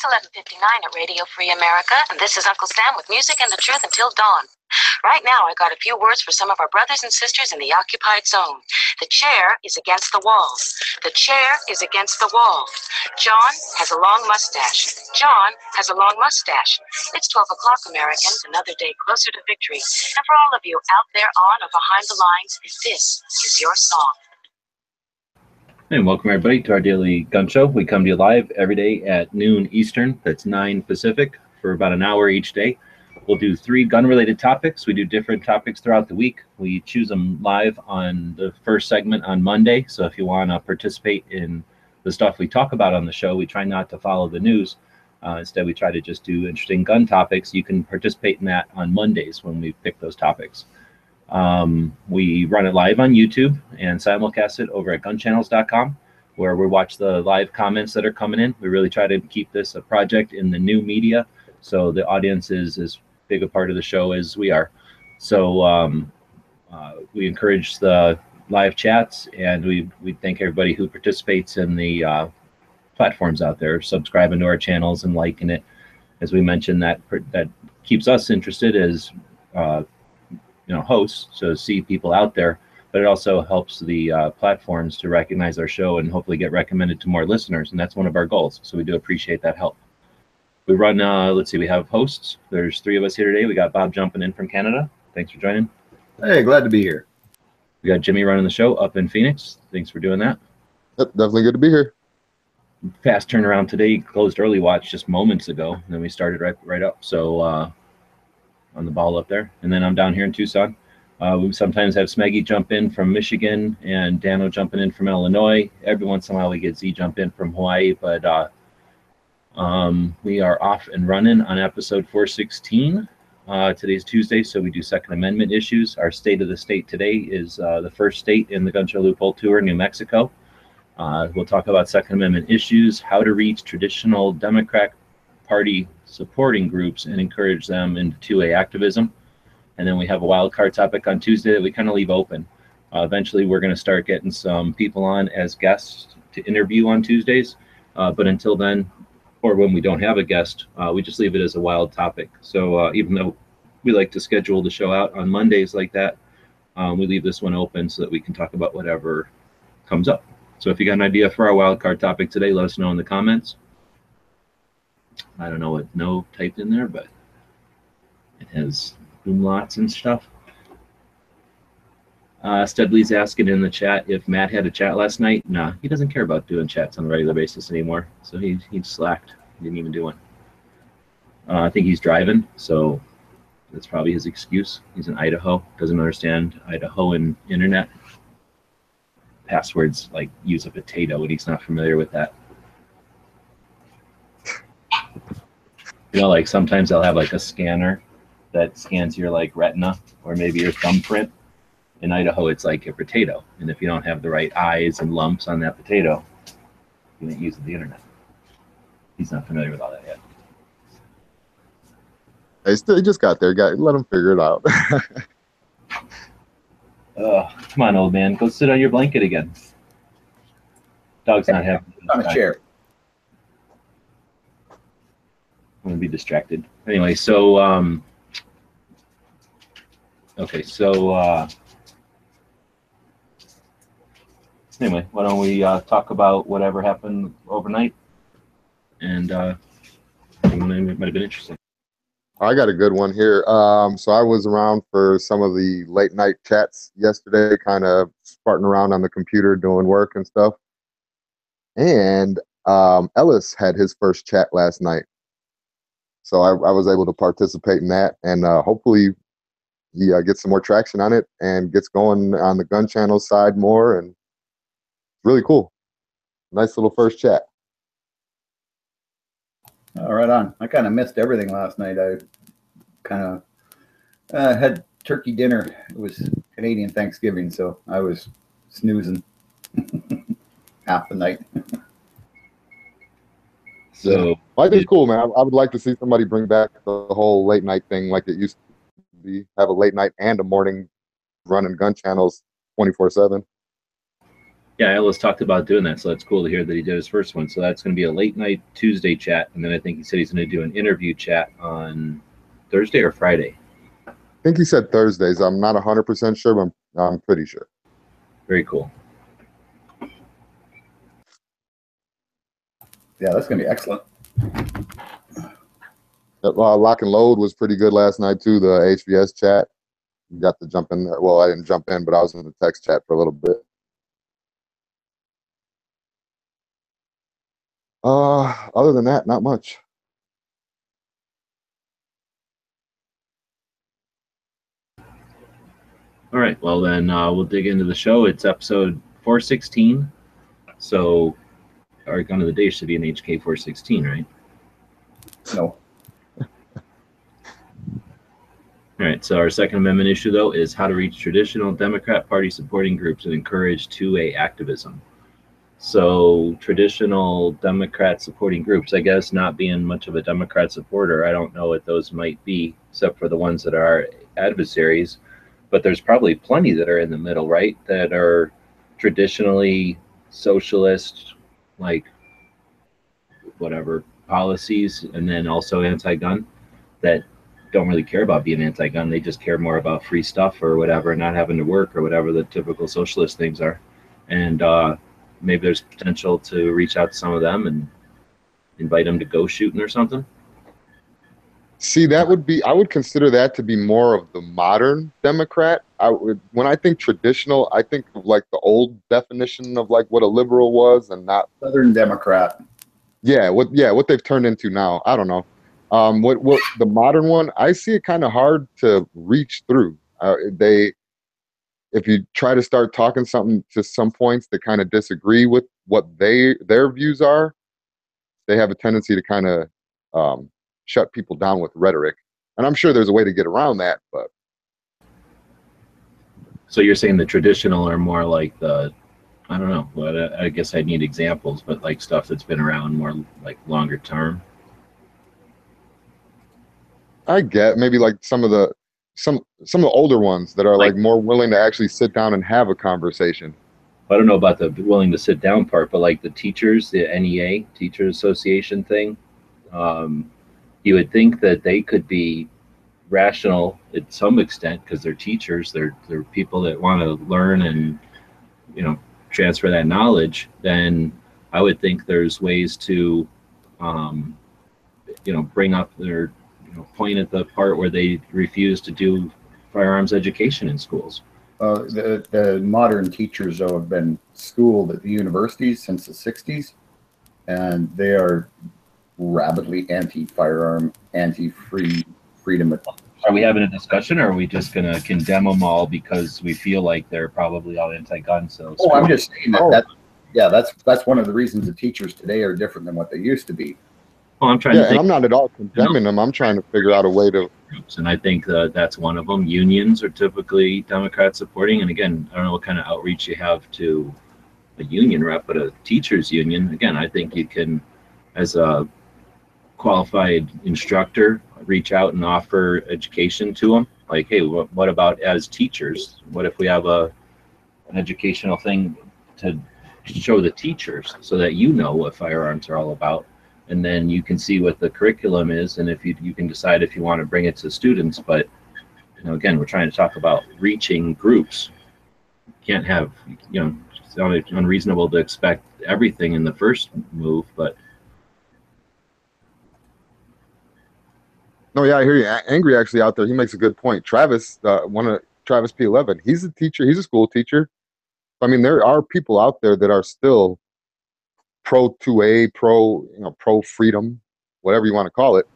11:59 at Radio Free America, and this is Uncle Sam with music and the truth until dawn. Right now, I got a few words for some of our brothers and sisters in the occupied zone. The chair is against the wall. The chair is against the wall. John has a long mustache. John has a long mustache. It's 12 o'clock, Americans, another day closer to victory. And for all of you out there on or behind the lines, this is your song. And welcome everybody to our daily gun show. We come to you live every day at noon Eastern, that's 9 Pacific, for about an hour each day. We'll do 3 gun-related topics. We do different topics throughout the week. We choose them live on the first segment on Monday. So if you want to participate in the stuff we talk about on the show, we try not to follow the news. Instead, we try to just do interesting gun topics. You can participate in that on Mondays when we pick those topics. We run it live on YouTube and simulcast it over at gunchannels.com, where we watch the live comments that are coming in. We really try to keep this a project in the new media, so the audience is as big a part of the show as we are. So we encourage the live chats, and we thank everybody who participates in the platforms out there, subscribing to our channels and liking it. As we mentioned, that keeps us interested as hosts, so see people out there, but it also helps the platforms to recognize our show and hopefully get recommended to more listeners, and that's one of our goals. So we do appreciate that help. We run, let's see, we have hosts. There's 3 of us here today. We got Bob jumping in from Canada. Thanks for joining. Hey, glad to be here. We got Jimmy running the show up in Phoenix. Thanks for doing that. Yep, definitely good to be here. Fast turnaround today. Closed early watch just moments ago, and then we started right up. So on the ball up there. And then I'm down here in Tucson. We sometimes have Smeggy jump in from Michigan and Dano jumping in from Illinois. Every once in a while we get Z jump in from Hawaii, but we are off and running on episode 416. Today's Tuesday, so we do Second Amendment issues. Our state of the state today is the first state in the Gun Show Loophole Tour, New Mexico. We'll talk about Second Amendment issues, how to reach traditional Democrat Party supporting groups and encourage them into 2A activism. And then we have a wild card topic on Tuesday that we kind of leave open. Eventually, we're going to start getting some people on as guests to interview on Tuesdays. But until then, or when we don't have a guest, we just leave it as a wild topic. So even though we like to schedule the show out on Mondays like that, we leave this one open so that we can talk about whatever comes up. So if you got an idea for our wild card topic today, let us know in the comments. I don't know what no typed in there, but it has umlauts and stuff. Studley's asking in the chat if Matt had a chat last night. Nah, he doesn't care about doing chats on a regular basis anymore, so he slacked. He didn't even do one. I think he's driving, so that's probably his excuse. He's in Idaho, doesn't understand Idahoan internet. Passwords like use a potato, and he's not familiar with that. You know, like sometimes they'll have like a scanner that scans your like retina or maybe your thumbprint. In Idaho, it's like a potato, and if you don't have the right eyes and lumps on that potato, you can't use the internet. He's not familiar with all that yet. He just got there. Let him figure it out. Come on, old man, go sit on your blanket again. Dog's not happy. On a chair. I'm gonna be distracted. Anyway, so okay, so anyway, why don't we talk about whatever happened overnight, and it might have been interesting. I got a good one here. So I was around for some of the late night chats yesterday, kind of farting around on the computer doing work and stuff. And Ellis had his first chat last night. So I was able to participate in that, and hopefully he gets some more traction on it and gets going on the gun channel side more, and really cool. Nice little first chat. Right on. I kind of missed everything last night. I kind of had turkey dinner. It was Canadian Thanksgiving, so I was snoozing half the night. So I think it's cool, man. I would like to see somebody bring back the whole late night thing like it used to be. Have a late night and a morning running gun channels 24/7. Yeah, Ellis talked about doing that, so that's cool to hear that he did his first one. So that's going to be a late night Tuesday chat, and then I think he said he's going to do an interview chat on Thursday or Friday. I think he said Thursdays. I'm not 100% sure, but I'm pretty sure. Very cool. Yeah, that's going to be excellent. Lock and Load was pretty good last night too. The HVS chat, got to jump in there. Well, I didn't jump in, but I was in the text chat for a little bit. Other than that, not much. All right, well then we'll dig into the show. It's episode 416. So our gun of the day should be an HK 416, right? No. All right, so our Second Amendment issue, though, is how to reach traditional Democrat Party supporting groups and encourage 2A activism. So traditional Democrat supporting groups, I guess, not being much of a Democrat supporter, I don't know what those might be, except for the ones that are our adversaries. But there's probably plenty that are in the middle, right? That are traditionally socialist, like whatever policies, and then also anti-gun, that don't really care about being anti-gun. They just care more about free stuff or whatever, not having to work or whatever the typical socialist things are. And maybe there's potential to reach out to some of them and invite them to go shooting or something. See, that would be, I would consider that to be more of the modern Democrat. When I think traditional, I think of like the old definition of like what a liberal was, and not Southern Democrat. Yeah, what they've turned into now. I don't know. What the modern one, I see it kind of hard to reach through. If you try to start talking something to some points that kind of disagree with what their views are, they have a tendency to kind of shut people down with rhetoric. And I'm sure there's a way to get around that, but. So you're saying the traditional are more like the, I don't know, well, I guess I need examples, but like stuff that's been around more like longer term. I get maybe like some of the older ones that are like more willing to actually sit down and have a conversation. I don't know about the willing to sit down part, but like the teachers, the NEA, Teacher Association thing, you would think that they could be rational at some extent because they're teachers, they're people that want to learn and, you know, transfer that knowledge. Then I would think there's ways to, you know, bring up their, you know, point at the part where they refuse to do firearms education in schools. The modern teachers, though, have been schooled at the universities since the 60s, and they are rabidly anti-firearm, anti-freedom. Are we having a discussion, or are we just going to condemn them all because we feel like they're probably all anti-gun? So, I'm just saying that's one of the reasons the teachers today are different than what they used to be. Well, I'm trying to think, and I'm not at all condemning them. I'm trying to figure out a way to. And I think that's one of them. Unions are typically Democrat supporting. And again, I don't know what kind of outreach you have to a union rep, but a teachers union, again, I think you can, as a qualified instructor, reach out and offer education to them. Like, hey, what about as teachers? What if we have an educational thing to show the teachers so that you know what firearms are all about? And then you can see what the curriculum is, and if you can decide if you want to bring it to students. But, you know, again, we're trying to talk about reaching groups. You can't have, you know, it's unreasonable to expect everything in the first move, but. No, yeah, I hear you. Angry actually out there, he makes a good point. Travis, Travis P11, he's a teacher. He's a school teacher. I mean, there are people out there that are still pro 2A, pro freedom, whatever you want to call it.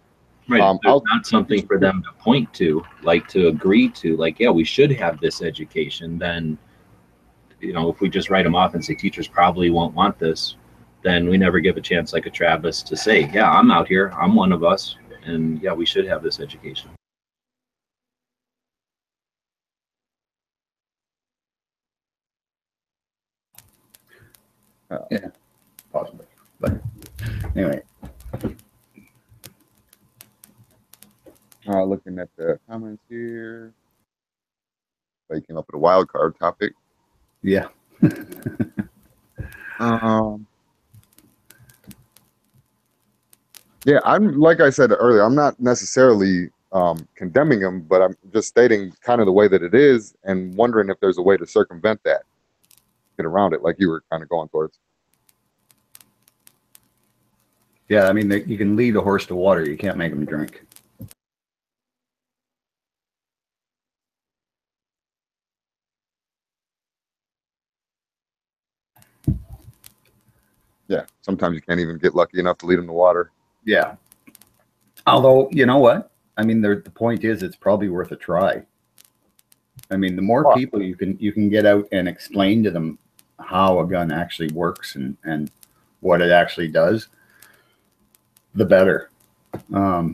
Right. There's not something for them to point to, like to agree to, like, yeah, we should have this education. Then, you know, if we just write them off and say teachers probably won't want this, then we never give a chance like a Travis to say, yeah, I'm out here, I'm one of us, and yeah, we should have this education. Yeah, possibly. But anyway. Looking at the comments here. They came up with a wild card topic. Yeah. Um, yeah, I'm like I said earlier, I'm not necessarily condemning them, but I'm just stating kind of the way that it is and wondering if there's a way to circumvent that, get around it, like you were kind of going towards. Yeah, I mean, you can lead a horse to water. You can't make him drink. Yeah, sometimes you can't even get lucky enough to lead them to water. Yeah. Although, you know what? I mean, the point is, it's probably worth a try. I mean, the more people you can get out and explain to them how a gun actually works and what it actually does, the better. I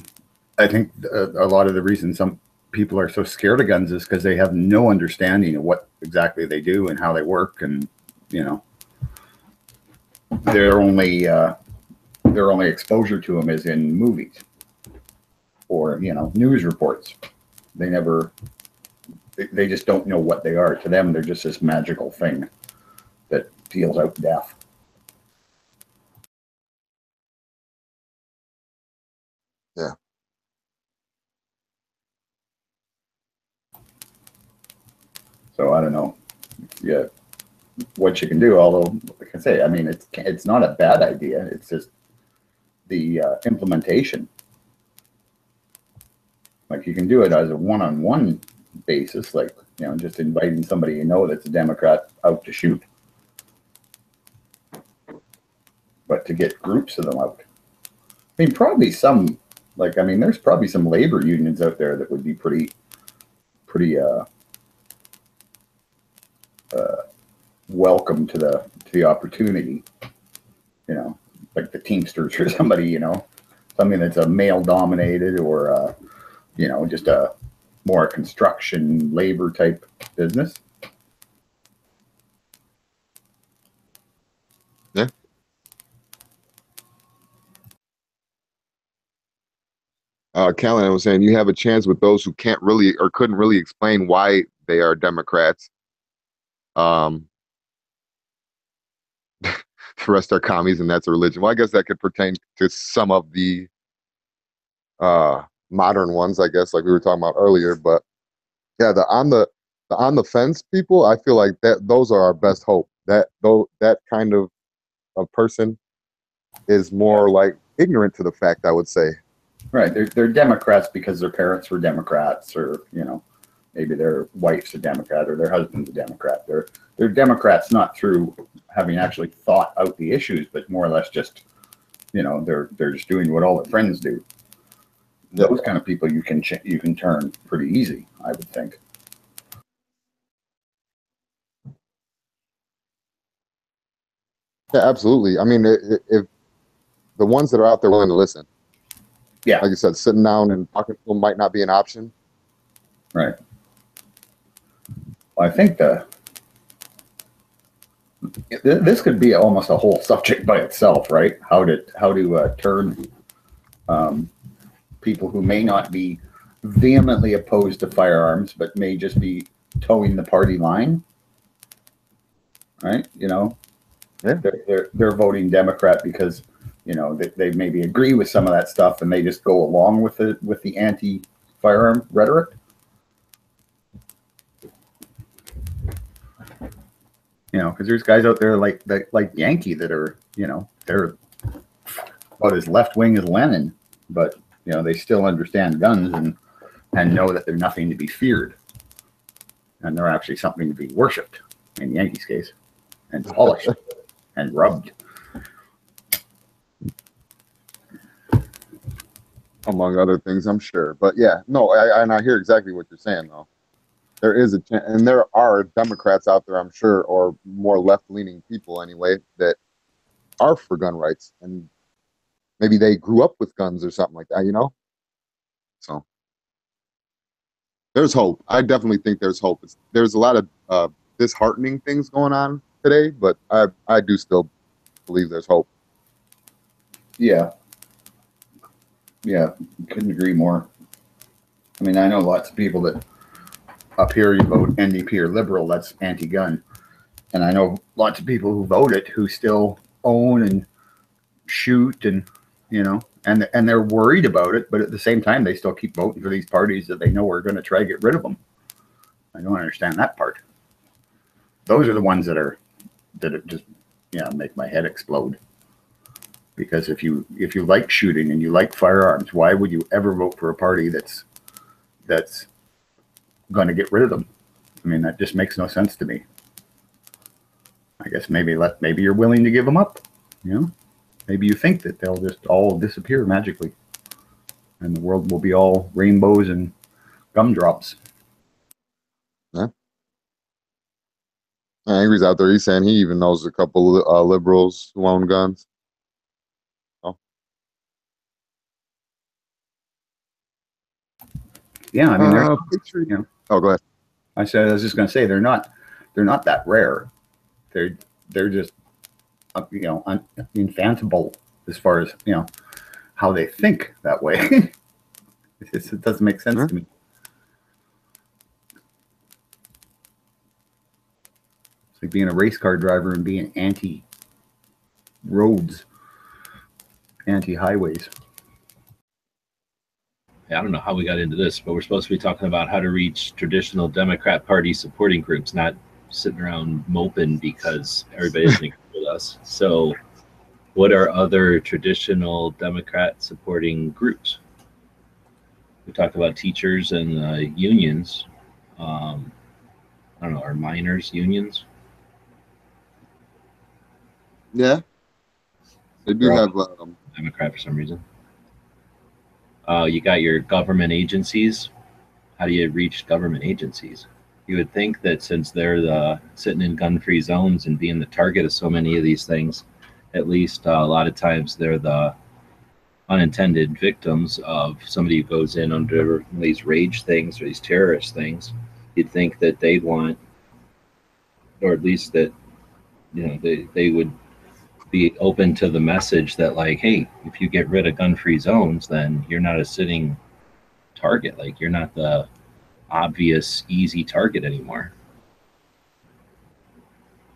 think a lot of the reason some people are so scared of guns is because they have no understanding of what exactly they do and how they work, and you know, their only exposure to them is in movies or news reports. They just don't know what they are. To them, they're just this magical thing that deals out death. Yeah. So I don't know. Yeah, what you can do. Although, like I say, I mean, it's not a bad idea. It's just the implementation. Like you can do it as a one-on-one basis, like just inviting somebody that's a Democrat out to shoot. But to get groups of them out, I mean, probably some. Like, I mean, there's probably some labor unions out there that would be pretty welcome to the opportunity. Like the Teamsters or somebody. Something that's a male dominated or just a more construction labor type business. Yeah. Callan was saying you have a chance with those who can't really or couldn't really explain why they are Democrats. The rest are commies, and that's a religion. Well, I guess that could pertain to some of the modern ones, I guess, like we were talking about earlier. But yeah, the on the fence people, I feel like those are our best hope. That kind of a person is more like ignorant to the fact, I would say. Right. They're Democrats because their parents were Democrats, or maybe their wife's a Democrat or their husband's a Democrat. They're Democrats not through having actually thought out the issues, but more or less just they're just doing what all their friends do. Yeah. Those kind of people you can turn pretty easy, I would think. Yeah, absolutely. I mean, if the ones that are out there willing to listen, Yeah, like you said, sitting down and talking to them might not be an option. right. Well, I think this could be almost a whole subject by itself, right? How to turn people who may not be vehemently opposed to firearms, but may just be towing the party line, right? Yeah. They're voting Democrat because they maybe agree with some of that stuff, and they just go along with the anti-firearm rhetoric. Because there's guys out there like Yankee that are they're about as left wing as Lenin, but they still understand guns and know that they're nothing to be feared, and they're actually something to be worshipped in Yankees' case, and polished and rubbed. Among other things, I'm sure. But yeah, no, I hear exactly what you're saying, though. There is a chance, and there are Democrats out there, I'm sure, or more left-leaning people anyway, that are for gun rights, and maybe they grew up with guns or something like that, So there's hope. I definitely think there's hope. There's a lot of disheartening things going on today, but I do still believe there's hope. Yeah, couldn't agree more. I mean, I know lots of people that up here you vote NDP or Liberal, that's anti-gun. And I know lots of people who voted who still own and shoot, and and they're worried about it, but at the same time they still keep voting for these parties that they know are going to try to get rid of them. I don't understand that part. Those are the ones that just make my head explode. Because if you like shooting and you like firearms, why would you ever vote for a party that's going to get rid of them? I mean, that just makes no sense to me. I guess maybe you're willing to give them up. Maybe you think that they'll just all disappear magically, and the world will be all rainbows and gumdrops. Yeah. Angry's out there. He's saying he even knows a couple liberals who own guns. Oh. Yeah, I mean, Oh, go ahead. I was just going to say they're not that rare. They're just infantile as far as how they think that way. It doesn't make sense to me. It's like being a race car driver and being anti-roads, anti-highways. I don't know how we got into this, but we're supposed to be talking about how to reach traditional Democrat Party supporting groups, not sitting around moping because everybody doesn't agree with us. So what are other traditional Democrat supporting groups? We talked about teachers and unions. I don't know, are miners unions? Yeah. They do have Democrat for some reason. You got your government agencies. How do you reach government agencies? You would think that since they're sitting in gun-free zones and being the target of so many of these things, at least a lot of times they're the unintended victims of somebody who goes in under these rage things or these terrorist things. You'd think that they'd want, or at least that they would be open to the message that, like, hey, if you get rid of gun-free zones, then you're not a sitting target. Like, you're not the obvious easy target anymore.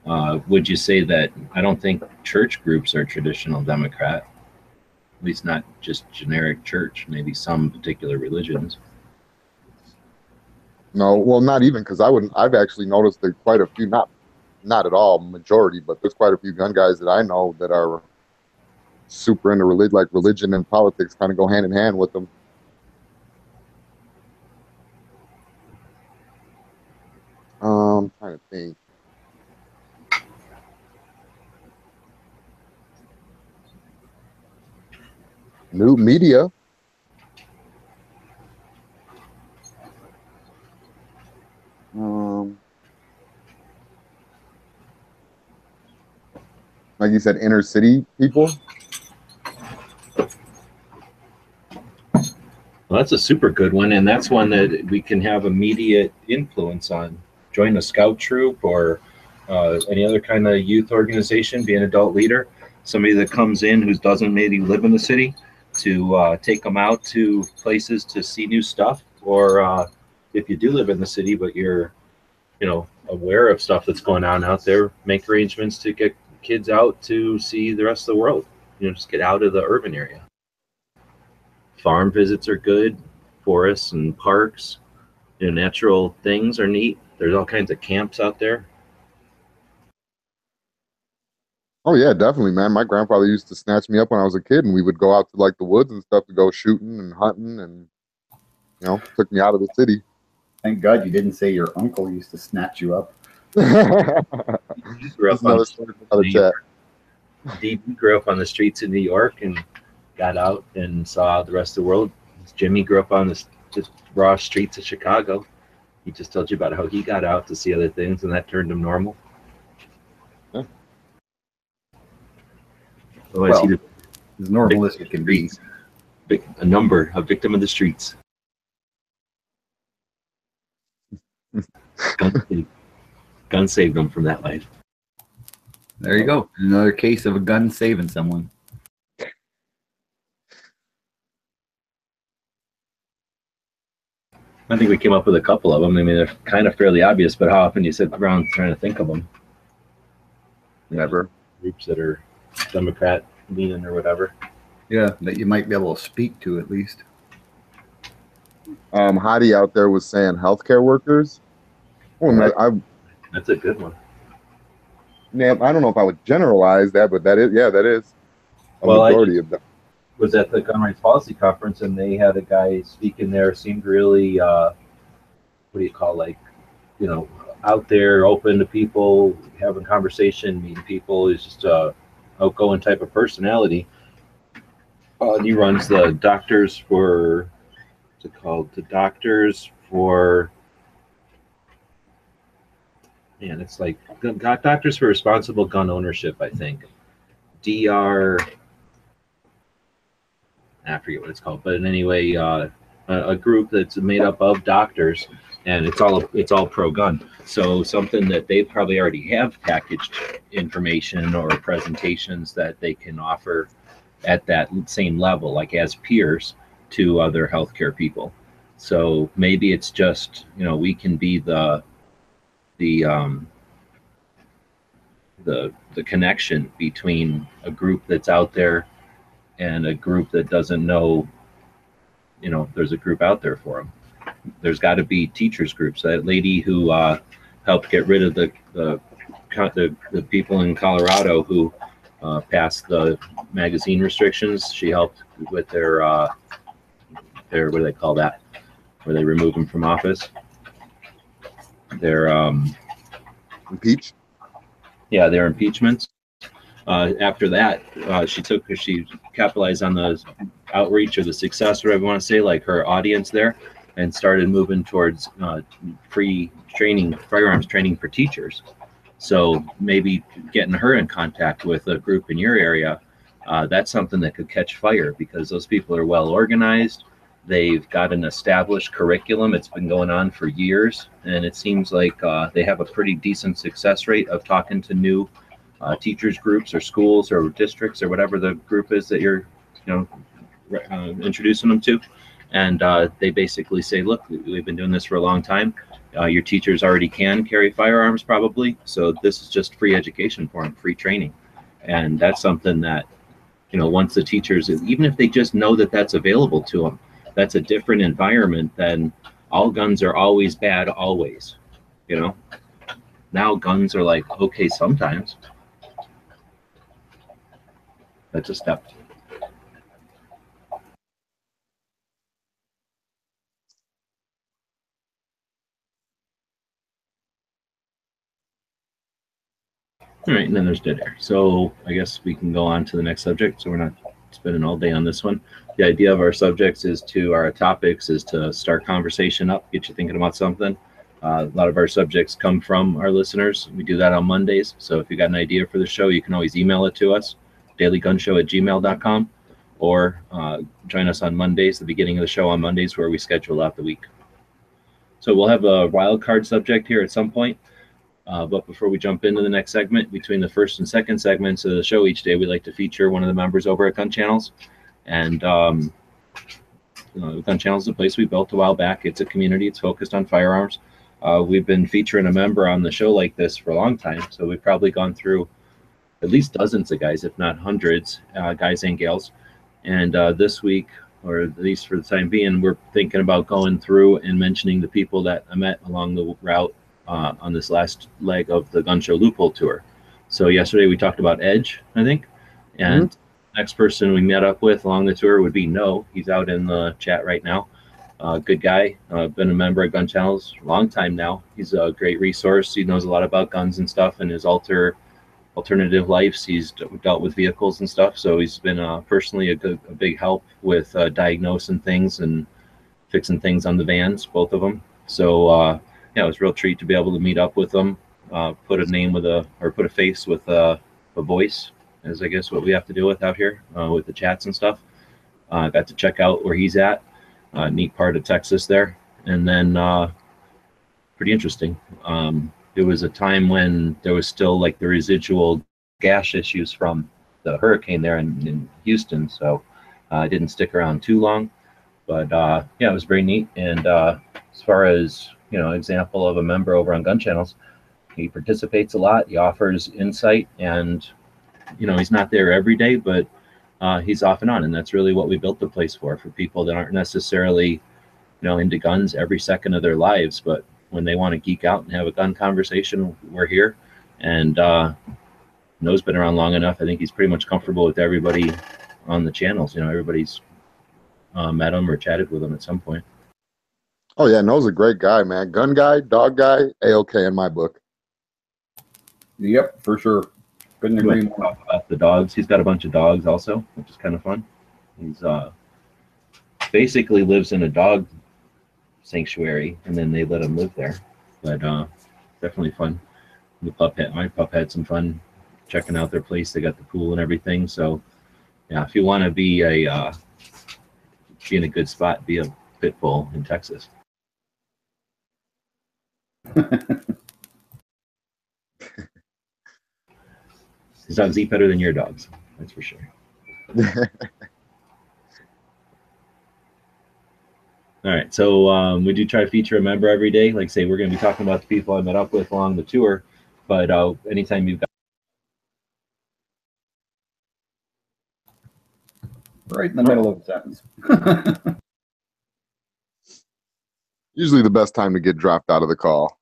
Would you say that? I don't think church groups are traditional Democrat, at least not just generic church, maybe some particular religions. No, well, not even, because I've actually noticed that quite a few, not at all majority, but there's quite a few gun guys that I know that are super into religion, like religion and politics kind of go hand in hand with them. I'm trying to think. New media. Like you said, inner city people. Well, that's a super good one, and that's one that we can have immediate influence on. Join a scout troop or any other kind of youth organization, be an adult leader, somebody that comes in who doesn't maybe live in the city, to take them out to places to see new stuff. Or if you do live in the city, but you're aware of stuff that's going on out there, make arrangements to get kids out to see the rest of the world. Just get out of the urban area. Farm visits are good. Forests and parks, natural things are neat. There's all kinds of camps out there. Oh yeah, definitely, man. My grandfather used to snatch me up when I was a kid, and we would go out to like the woods and stuff to go shooting and hunting, and took me out of the city. Thank God you didn't say your uncle used to snatch you up. Grew up on the streets of New York and got out and saw the rest of the world. Jimmy grew up on the raw streets of Chicago. He just told you about how he got out to see other things, and that turned him normal. Yeah. Well, as normal as it can be. A victim of the streets. Gun saved him from that life. There you go. Another case of a gun saving someone. I think we came up with a couple of them. I mean, they're kind of fairly obvious, but how often do you sit around trying to think of them? Never. Groups that are Democrat leaning or whatever. Yeah, that you might be able to speak to at least. Heidi out there was saying healthcare workers. Well, Right. That's a good one. Yeah, I don't know if I would generalize that, but that is a Well, majority of them. Was at the Gun Rights Policy Conference, and they had a guy speaking there. Seemed really, what do you call, like, out there, open to people, having conversation, meeting people. He's just a outgoing type of personality. He runs the Doctors for, what's it called? The Doctors for, man, it's like Doctors for Responsible Gun Ownership, I think. I forget what it's called, but anyway, a group that's made up of doctors, and it's all pro-gun. So something that they probably already have packaged information or presentations that they can offer at that same level, like as peers to other healthcare people. So maybe it's just, we can be the connection between a group that's out there and a group that doesn't know, there's a group out there for them. There's got to be teachers groups. That lady who helped get rid of the people in Colorado who passed the magazine restrictions. She helped with their what do they call that? Where they remove them from office. Their Impeach? Yeah, their impeachments. After that, she capitalized on the outreach or the success, whatever you want to say, like her audience there, and started moving towards free training, firearms training for teachers. So maybe getting her in contact with a group in your area, that's something that could catch fire, because those people are well organized. They've got an established curriculum. It's been going on for years, and it seems like they have a pretty decent success rate of talking to new teachers groups or schools or districts or whatever the group is that you're introducing them to. And they basically say, look, we've been doing this for a long time. Your teachers already can carry firearms probably, so this is just free education for them, free training. And that's something that, once the teachers, even if they just know that that's available to them, that's a different environment than all guns are always bad always. Now guns are like, okay, sometimes. That's a step. All right, and then there's dead air. So I guess we can go on to the next subject. So we're not spending all day on this one. The idea of our subjects our topics is to start conversation up, get you thinking about something. A lot of our subjects come from our listeners. We do that on Mondays. So if you got an idea for the show, you can always email it to us, dailygunshow@gmail.com, or join us on Mondays, the beginning of the show on Mondays, where we schedule out the week. So we'll have a wild card subject here at some point. But before we jump into the next segment, between the first and second segments of the show each day, we like to feature one of the members over at Gun Channels. And Gun Channels is a place we built a while back. It's a community. It's focused on firearms. We've been featuring a member on the show like this for a long time. So we've probably gone through at least dozens of guys, if not hundreds, guys and gals. And this week, or at least for the time being, we're thinking about going through and mentioning the people that I met along the route on this last leg of the Gun Show Loophole Tour. So yesterday we talked about Edge, I think, and next person we met up with along the tour would be No. He's out in the chat right now. Good guy, been a member of Gun Channels a long time now. He's a great resource. He knows a lot about guns and stuff, and his alternative lives. He's dealt with vehicles and stuff, so he's been personally a big help with diagnosing things and fixing things on the vans, both of them. So yeah, it was a real treat to be able to meet up with them, put a face with a voice, is I guess what we have to deal with out here with the chats and stuff. Got to check out where he's at, neat part of Texas there, and then pretty interesting. There was a time when there was still like the residual gas issues from the hurricane there in Houston, so I didn't stick around too long, but yeah, it was very neat. And as far as example of a member over on Gun Channels, He participates a lot. He offers insight, and he's not there every day, but he's off and on, and that's really what we built the place for people that aren't necessarily into guns every second of their lives, but when they want to geek out and have a gun conversation, we're here. And Noah's been around long enough. I think he's pretty much comfortable with everybody on the channels. Everybody's met him or chatted with him at some point. Oh yeah, Noah's a great guy, man. Gun guy, dog guy, A-OK in my book. Yep, for sure. Couldn't agree more. Talk about the dogs. He's got a bunch of dogs also, which is kind of fun. He's basically lives in a dog sanctuary, and then they let him live there. But definitely fun. My pup had some fun checking out their place. They got the pool and everything. So yeah, if you want to be in a good spot, be a pit bull in Texas. His dogs eat better than your dogs, that's for sure. All right, so we do try to feature a member every day. Like I say, we're going to be talking about the people I met up with along the tour, but anytime you've got right in the middle of the sentence. Usually the best time to get dropped out of the call.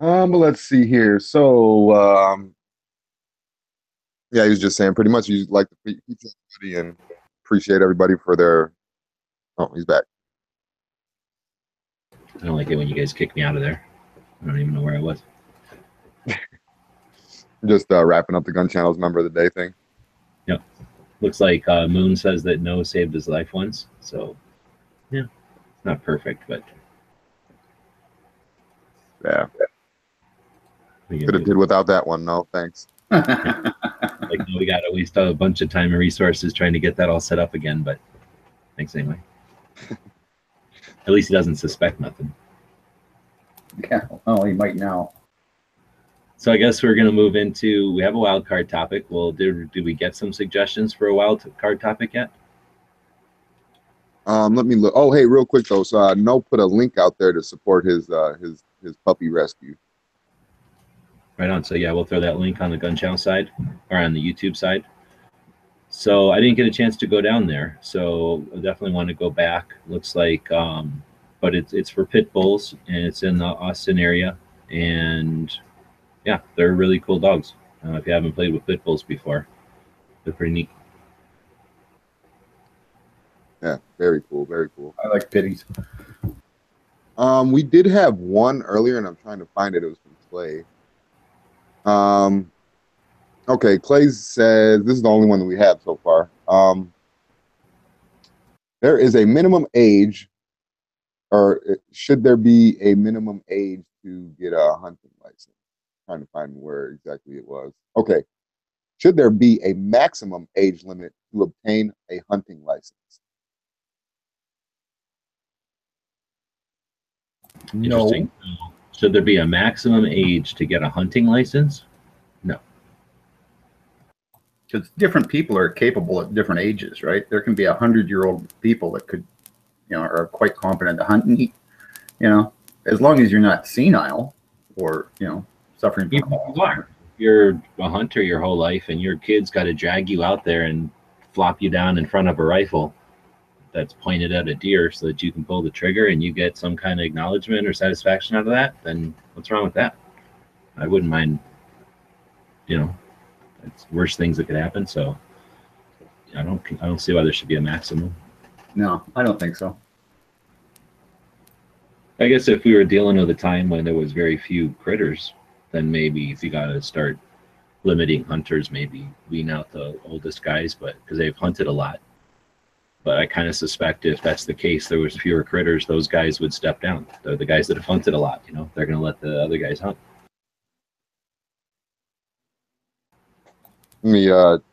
But let's see here. So yeah, he was just saying pretty much you like to feature everybody and appreciate everybody for their. Oh, he's back. I don't like it when you guys kick me out of there. I don't even know where I was. Just wrapping up the Gun Channel's member of the day thing. Yep. Looks like Moon says that Noah saved his life once. So, yeah, it's not perfect, but yeah. Could have did without that one. No, thanks. Like, we got to waste a bunch of time and resources trying to get that all set up again, but thanks anyway. At least he doesn't suspect nothing. Yeah, well, he might now. So I guess we're going to move into, we have a wild card topic. Well, did we get some suggestions for a wild card topic yet? Let me look. Oh, hey, real quick though. So No put a link out there to support his puppy rescue. Right on. So yeah, we'll throw that link on the Gun Channel side or on the YouTube side. So I didn't get a chance to go down there. So I definitely want to go back. Looks like, but it's for pit bulls, and it's in the Austin area. And yeah, they're really cool dogs. If you haven't played with pit bulls before, they're pretty neat. Yeah, very cool, very cool. I like pitties. We did have one earlier, and I'm trying to find it. It was from Clay. Okay, Clay says this is the only one that we have so far. There is a minimum age, or should there be a minimum age to get a hunting license? I'm trying to find where exactly it was. Okay, should there be a maximum age limit to obtain a hunting license? No. Should there be a maximum age to get a hunting license? No. Because different people are capable at different ages, right? There can be 100-year-old people that could, are quite competent to hunt and eat, as long as you're not senile or, suffering from If you're a hunter your whole life and your kid's got to drag you out there and flop you down in front of a rifle that's pointed at a deer so that you can pull the trigger and you get some kind of acknowledgement or satisfaction out of that, then what's wrong with that? I wouldn't mind, it's worse things that could happen. So I don't see why there should be a maximum. No, I don't think so. I guess if we were dealing with a time when there was very few critters, then maybe if you got to start limiting hunters, maybe wean out the oldest guys, but because they've hunted a lot. But I kind of suspect if that's the case, there was fewer critters, those guys would step down. They're the guys that have hunted a lot, they're going to let the other guys hunt. Let me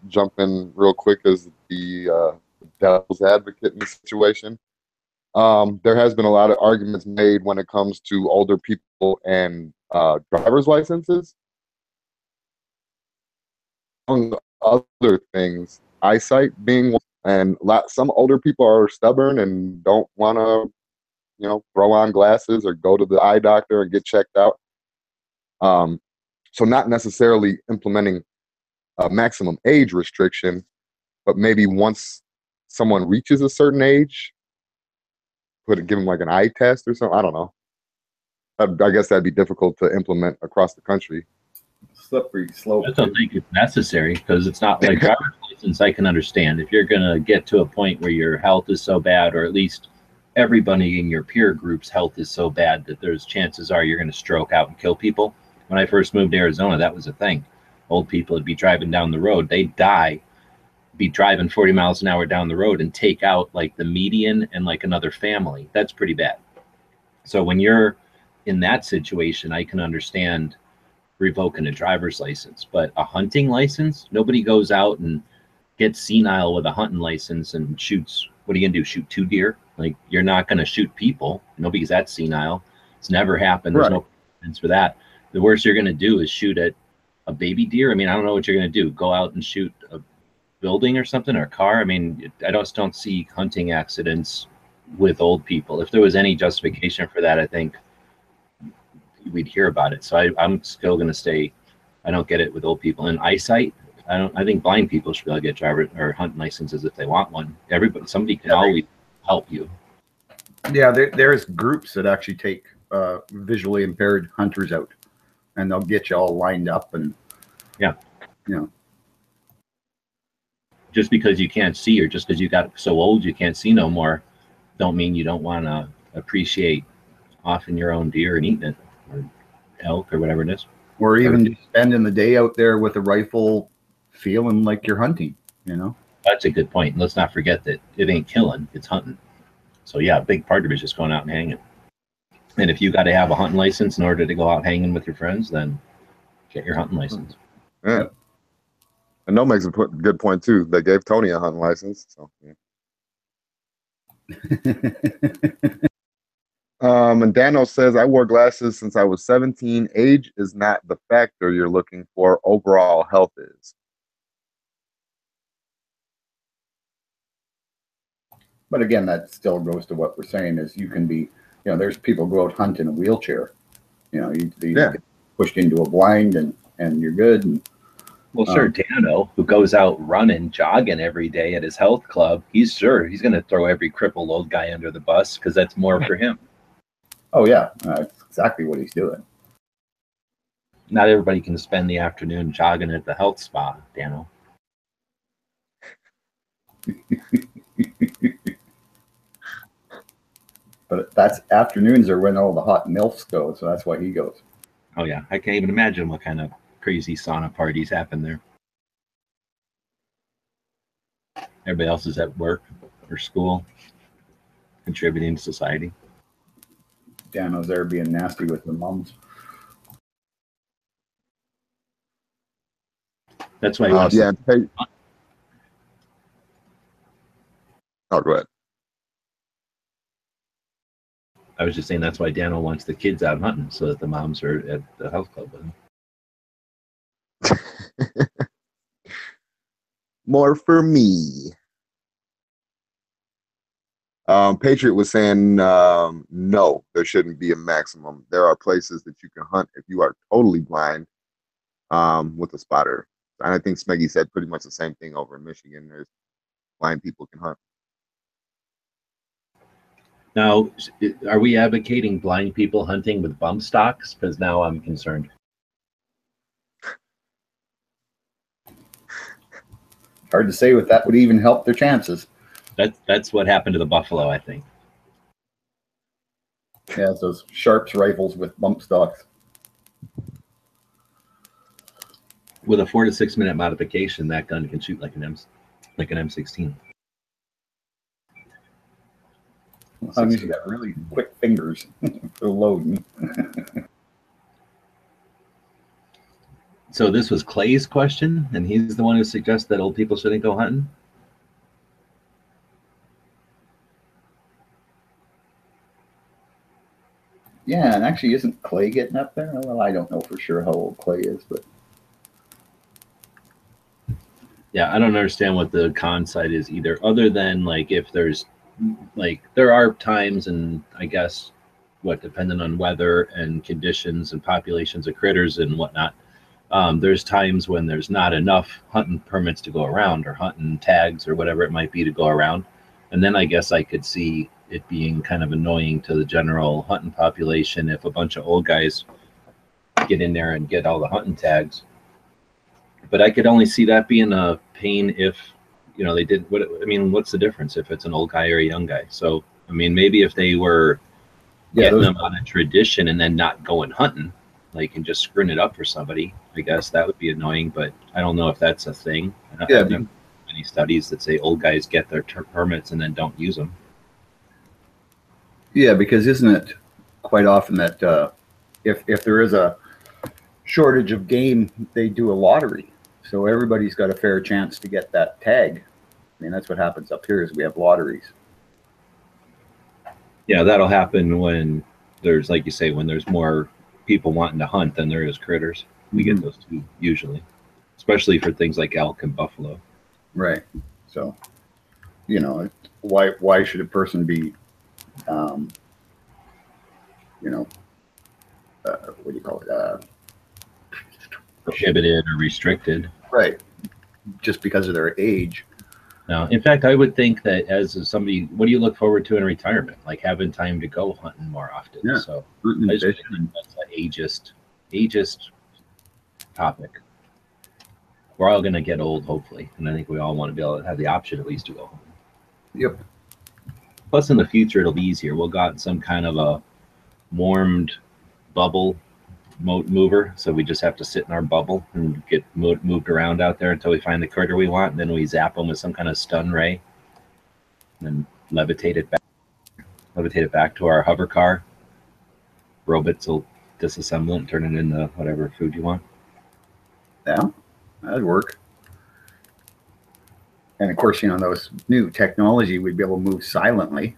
jump in real quick as the devil's advocate in the situation. There has been a lot of arguments made when it comes to older people and driver's licenses. Among other things, eyesight being one, and some older people are stubborn and don't want to throw on glasses or go to the eye doctor and get checked out. So not necessarily implementing a maximum age restriction, but maybe once someone reaches a certain age, give them like an eye test or something. I don't know. I guess that'd be difficult to implement across the country. Slippery slope. I don't think it's necessary, because it's not like driver's license. I can understand if you're going to get to a point where your health is so bad, or at least everybody in your peer group's health is so bad that there's chances are you're going to stroke out and kill people. When I first moved to Arizona, that was a thing. Old people would be driving down the road. They'd die, be driving 40 miles an hour down the road and take out like the median and like another family. That's pretty bad. So when you're in that situation, I can understand revoking a driver's license, but a hunting license, nobody goes out and gets senile with a hunting license and shoots. What are you gonna do? Shoot 2 deer? Like, you're not gonna shoot people. Nobody's that senile. It's never happened. There's no evidence for that. The worst you're gonna do is shoot at a baby deer. I mean, I don't know what you're gonna do. Go out and shoot a building or something, or a car. I mean, I just don't see hunting accidents with old people. If there was any justification for that, I think we'd hear about it. So I'm still going to stay. I don't get it with old people. And eyesight, I think blind people should be able to get driver or hunting licenses if they want one. Somebody can always help you. Yeah, there's groups that actually take visually impaired hunters out, and they'll get you all lined up, and just because you can't see, or just because you got so old you can't see no more, don't mean you don't want to appreciate offing your own deer and eating it, or elk, or whatever it is. Or even just spending the day out there with a rifle feeling like you're hunting, That's a good point. Let's not forget that it ain't killing, it's hunting. So yeah, a big part of it is just going out and hanging. And if you got to have a hunting license in order to go out hanging with your friends, then get your hunting license. Yeah. And No makes a good point too. They gave Tony a hunting license. So yeah. And Dano says, I wore glasses since I was 17. Age is not the factor you're looking for. Overall health is. But again, that still goes to what we're saying is you can be, there's people who go out hunt in a wheelchair. You get pushed into a blind and you're good. And, well, sure, Dano, who goes out running, jogging every day at his health club, he's going to throw every crippled old guy under the bus because that's more for him. Oh, yeah. That's exactly what he's doing. Not everybody can spend the afternoon jogging at the health spa, Dano. But that's afternoons are when all the hot MILFs go, so that's why he goes. Oh, yeah. I can't even imagine what kind of crazy sauna parties happen there. Everybody else is at work or school, contributing to society. Dano's there being nasty with the mums. That's why he wants Oh, go ahead. I was just saying that's why Dano wants the kids out hunting, so that the moms are at the health club with him. More for me. Patriot was saying, no, there shouldn't be a maximum. There are places that you can hunt if you are totally blind with a spotter. And I think Smeggy said pretty much the same thing over in Michigan. There's blind people can hunt. Now, are we advocating blind people hunting with bump stocks? Because now I'm concerned. Hard to say if that would even help their chances. That's what happened to the buffalo, I think. Yeah, it's those Sharps rifles with bump stocks. With a 4 to 6 minute modification, that gun can shoot like an M16. I mean, you got really quick fingers for loading. So this was Clay's question, and he's the one who suggests that old people shouldn't go hunting? Yeah, and actually, isn't Clay getting up there? Well, I don't know for sure how old Clay is, but yeah, I don't understand what the con side is either, other than like if there's like there are times, and I guess what, depending on weather and conditions and populations of critters and whatnot, there's times when there's not enough hunting permits to go around, or hunting tags or whatever it might be to go around. And then I guess I could see it being kind of annoying to the general hunting population if a bunch of old guys get in there and get all the hunting tags. But I could only see that being a pain if, you know, they did what, I mean, what's the difference if it's an old guy or a young guy? So, I mean, maybe if they were getting them on a tradition and then not going hunting, like, and just screwing it up for somebody, I guess that would be annoying, but I don't know if that's a thing. Yeah, I've never any studies that say old guys get their permits and then don't use them. Yeah, because isn't it quite often that if there is a shortage of game, they do a lottery, so everybody's got a fair chance to get that tag. I mean, that's what happens up here is we have lotteries. Yeah, that'll happen when there's, like you say, when there's more people wanting to hunt than there is critters. We get those two usually, especially for things like elk and buffalo. Right. So, you know, why should a person be, you know, what do you call it? Prohibited or restricted. Right. Just because of their age. No, in fact, I would think that as somebody, what do you look forward to in retirement? Like having time to go hunting more often. Yeah. So I just think that's an ageist topic. We're all going to get old, hopefully, and I think we all want to be able to have the option at least to go home. Yep. Plus, in the future, it'll be easier. We'll got some kind of a warmed bubble mover, so we just have to sit in our bubble and get moved around out there until we find the critter we want, and then we zap them with some kind of stun ray, and levitate it back to our hover car. Robots will disassemble it and turn it into whatever food you want. Yeah, that'd work. And of course, you know, those new technology, we'd be able to move silently.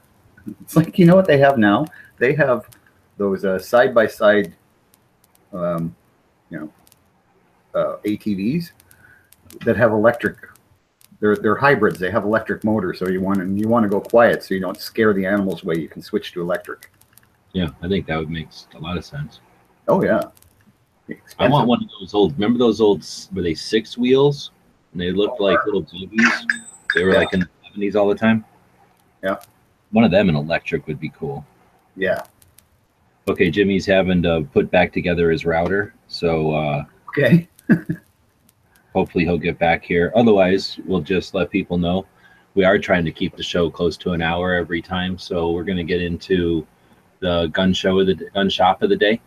It's like, you know what they have now? They have those side-by-side, you know, ATVs that have electric. They're hybrids. They have electric motors. So you want to go quiet, so you don't scare the animals away. You can switch to electric. Yeah, I think that would make a lot of sense. Oh yeah. Expensive. I want one of those old. Remember those old? Were they 6 wheels? And they looked like little babies. They were like in the 70s all the time. Yeah. One of them in electric would be cool. Yeah. Okay, Jimmy's having to put back together his router, so okay. hopefully he'll get back here. Otherwise, we'll just let people know we are trying to keep the show close to an hour every time. So we're going to get into the gun shop of the day.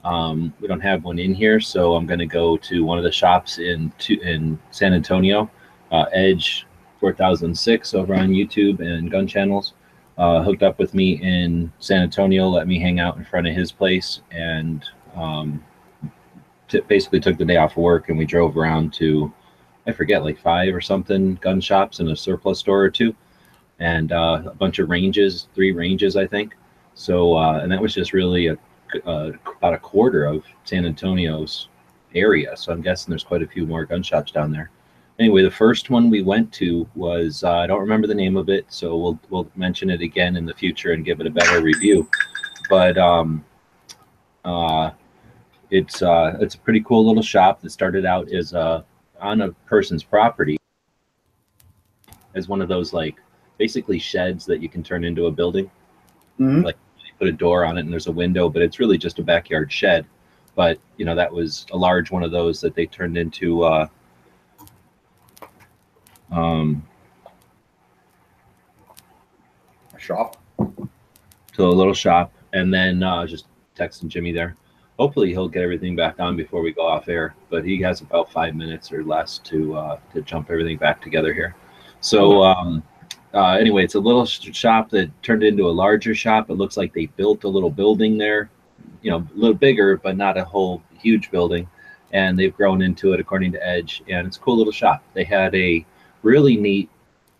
We don't have one in here, so I'm going to go to one of the shops in San Antonio, Edge 4006 over on YouTube and Gun Channels. Hooked up with me in San Antonio, let me hang out in front of his place, and basically took the day off of work, and we drove around to, I forget, like 5 or something gun shops and a surplus store or 2, and a bunch of ranges, 3 ranges, I think. So, and that was just really about a quarter of San Antonio's area. So I'm guessing there's quite a few more gun shops down there. Anyway, the first one we went to was, I don't remember the name of it, so we'll mention it again in the future and give it a better review. But it's a pretty cool little shop that started out as on a person's property as one of those, like, basically sheds that you can turn into a building. Mm-hmm. Like, you put a door on it and there's a window, but it's really just a backyard shed. But, you know, that was a large one of those that they turned into a shop. To a little shop, and then just texting Jimmy there. Hopefully he'll get everything back on before we go off air, but he has about 5 minutes or less to jump everything back together here. So anyway, it's a little shop that turned into a larger shop. It looks like they built a little building there, you know, a little bigger, but not a whole huge building. And they've grown into it according to Edge, and it's a cool little shop. They had a really neat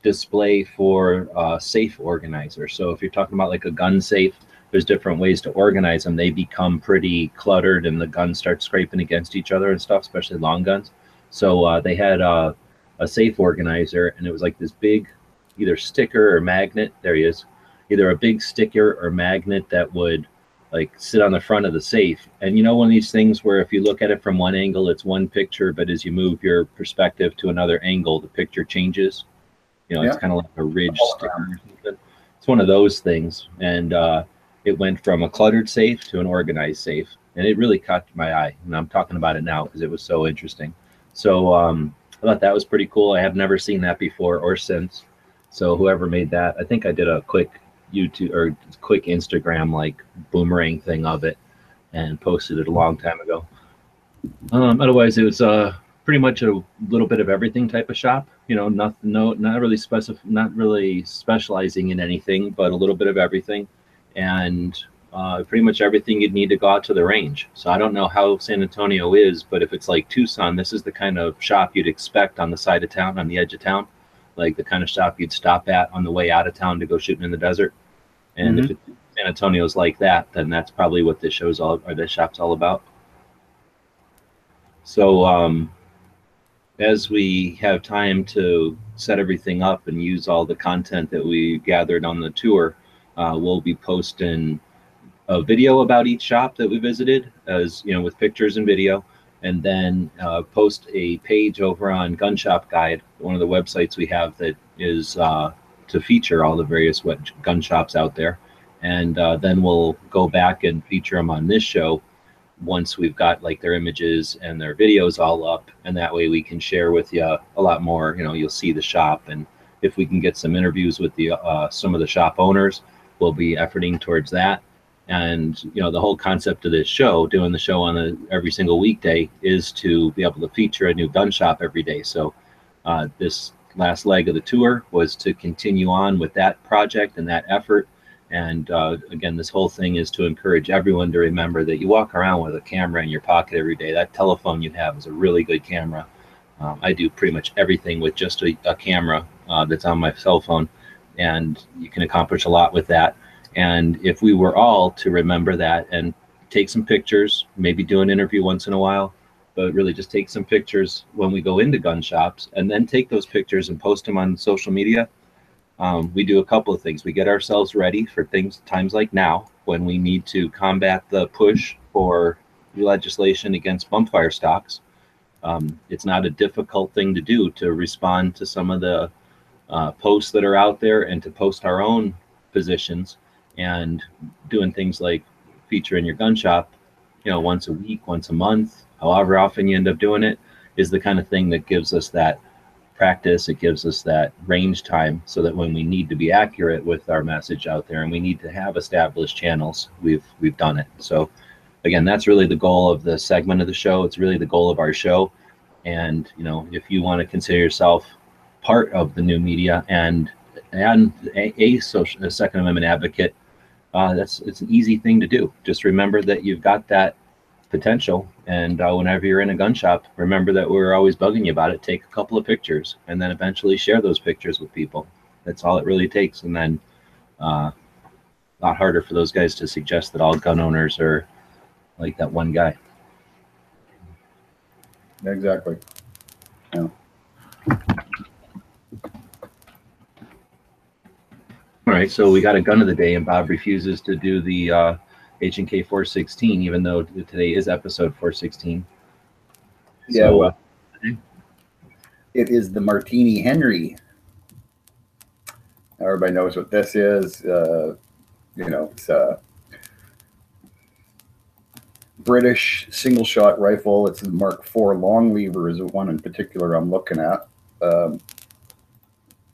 display for safe organizer. So if you're talking about like a gun safe, there's different ways to organize them. They become pretty cluttered and the guns start scraping against each other and stuff, especially long guns. So they had a safe organizer, and it was like this big either sticker or magnet. There he is. Either a big sticker or magnet that would like sit on the front of the safe. And you know, one of these things where if you look at it from one angle, it's one picture, but as you move your perspective to another angle, the picture changes. You know, it's kind of like a ridge sticker or something. It's one of those things. And it went from a cluttered safe to an organized safe. And it really caught my eye. And I'm talking about it now because it was so interesting. So I thought that was pretty cool. I have never seen that before or since. So whoever made that, I think I did a quick YouTube or quick Instagram like boomerang thing of it and posted it a long time ago. Otherwise, it was pretty much a little bit of everything type of shop. You know, not really specializing in anything, but a little bit of everything, and pretty much everything you'd need to go out to the range. So I don't know how San Antonio is, but if it's like Tucson, this is the kind of shop you'd expect on the side of town, on the edge of town, like the kind of shop you'd stop at on the way out of town to go shooting in the desert. And if San Antonio's like that, then that's probably what this shop's all about. So as we have time to set everything up and use all the content that we gathered on the tour, we'll be posting a video about each shop that we visited, as you know, with pictures and video, and then post a page over on Gun Shop Guide, one of the websites we have that is to feature all the various gun shops out there. And then we'll go back and feature them on this show once we've got like their images and their videos all up, and that way we can share with you a lot more. You know, you'll see the shop, and if we can get some interviews with the some of the shop owners, we'll be efforting towards that. And you know, the whole concept of this show, doing the show on every single weekday, is to be able to feature a new gun shop every day. So this last leg of the tour was to continue on with that project and that effort. And again, this whole thing is to encourage everyone to remember that you walk around with a camera in your pocket every day. That telephone you have is a really good camera. I do pretty much everything with just a camera that's on my cell phone, and you can accomplish a lot with that. And if we were all to remember that and take some pictures, maybe do an interview once in a while, but really just take some pictures when we go into gun shops, and then take those pictures and post them on social media. We do a couple of things. We get ourselves ready for times like now, when we need to combat the push for legislation against bumpfire stocks. It's not a difficult thing to do, to respond to some of the posts that are out there, and to post our own positions, and doing things like featuring your gun shop, you know, once a week, once a month, however often you end up doing it, is the kind of thing that gives us that practice. It gives us that range time, so that when we need to be accurate with our message out there and we need to have established channels, we've done it. So again, that's really the goal of the segment of the show. It's really the goal of our show. And you know, if you want to consider yourself part of the new media and a Second Amendment advocate, it's an easy thing to do. Just remember that you've got that potential, and whenever you're in a gun shop, remember that we're always bugging you about it. Take a couple of pictures, and then eventually share those pictures with people. That's all it really takes. And then a lot harder for those guys to suggest that all gun owners are like that one guy. Exactly. Yeah. All right, so we got a gun of the day, and Bob refuses to do the H&K 416, even though today is episode 416. Yeah, So, well, it is the Martini Henry. Everybody knows what this is. You know, it's a British single-shot rifle. It's a Mark IV long lever is the one in particular I'm looking at.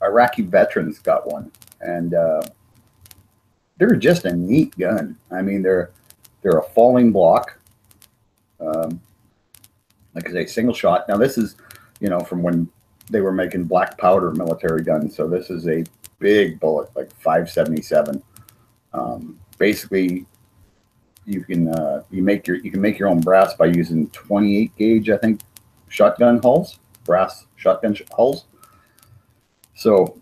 Iraqi veterans got one, and they're just a neat gun. I mean, they're a falling block, like I say, single shot. Now this is, you know, from when they were making black powder military guns. So this is a big bullet, like 577. Basically, you can make your own brass by using 28 gauge, I think, shotgun hulls, brass shotgun hulls. So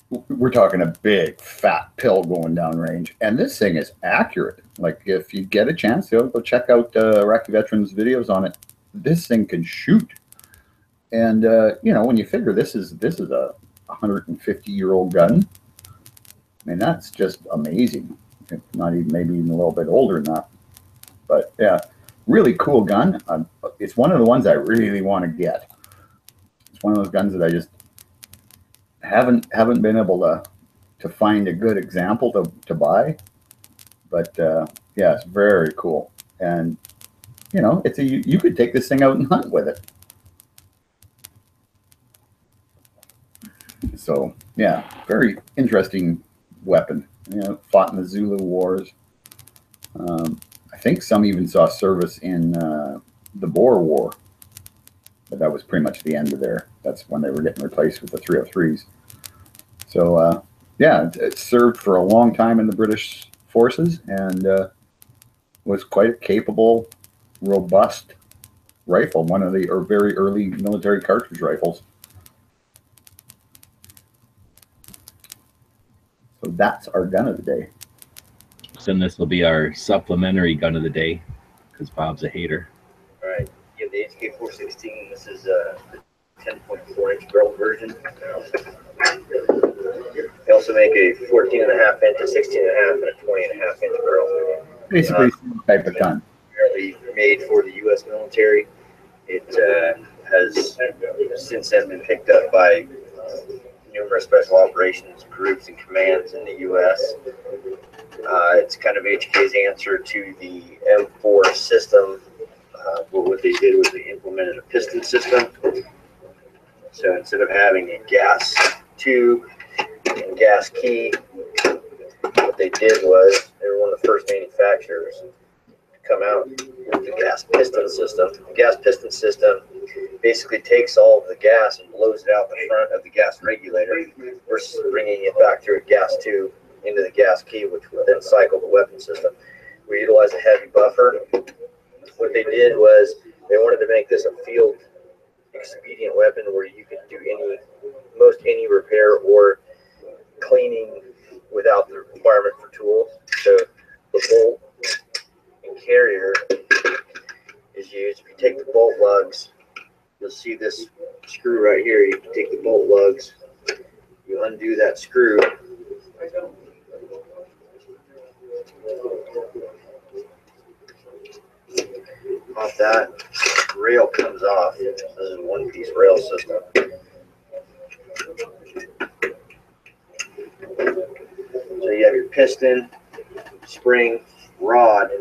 we're talking a big fat pill going down range, and this thing is accurate. Like, if you get a chance, go check out Iraqi veterans videos on it. This thing can shoot, and you know, when you figure this is a 150-year-old gun. I mean, that's just amazing. If not even, maybe even a little bit older than that. But yeah, really cool gun. It's one of the ones I really want to get. It's one of those guns that I just haven't been able to find a good example to buy. But yeah, it's very cool. And you know, you could take this thing out and hunt with it. So yeah, very interesting weapon. You know, fought in the Zulu Wars. I think some even saw service in the Boer War, but that was pretty much the end of that's when they were getting replaced with the 303s. So yeah, it served for a long time in the British forces and was quite a capable, robust rifle, one of the very early military cartridge rifles. So that's our gun of the day. So this will be our supplementary gun of the day because Bob's a hater. All right, you have the HK416. This is the 10.4-inch barrel version. They also make a 14.5-inch, a 16.5, and a 20.5-inch barrel. Basically, same type of gun. Primarily made for the U.S. military. It has since then been picked up by numerous special operations groups and commands in the U.S. It's kind of HK's answer to the M4 system. What they did was they implemented a piston system. So instead of having a gas tube and gas key, what they did was they were one of the first manufacturers to come out with the gas piston system. The gas piston system basically takes all of the gas and blows it out the front of the gas regulator versus bringing it back through a gas tube into the gas key, which would then cycle the weapon system. We utilize a heavy buffer. What they did was they wanted to make this a field expedient weapon where you could do most any repair or cleaning without the requirement for tools. So the bolt and carrier is used. If you take the bolt lugs, you'll see this screw right here. You can take the bolt lugs, you undo that screw, off that rail comes off. This is a one-piece rail system. So you have your piston, spring, rod,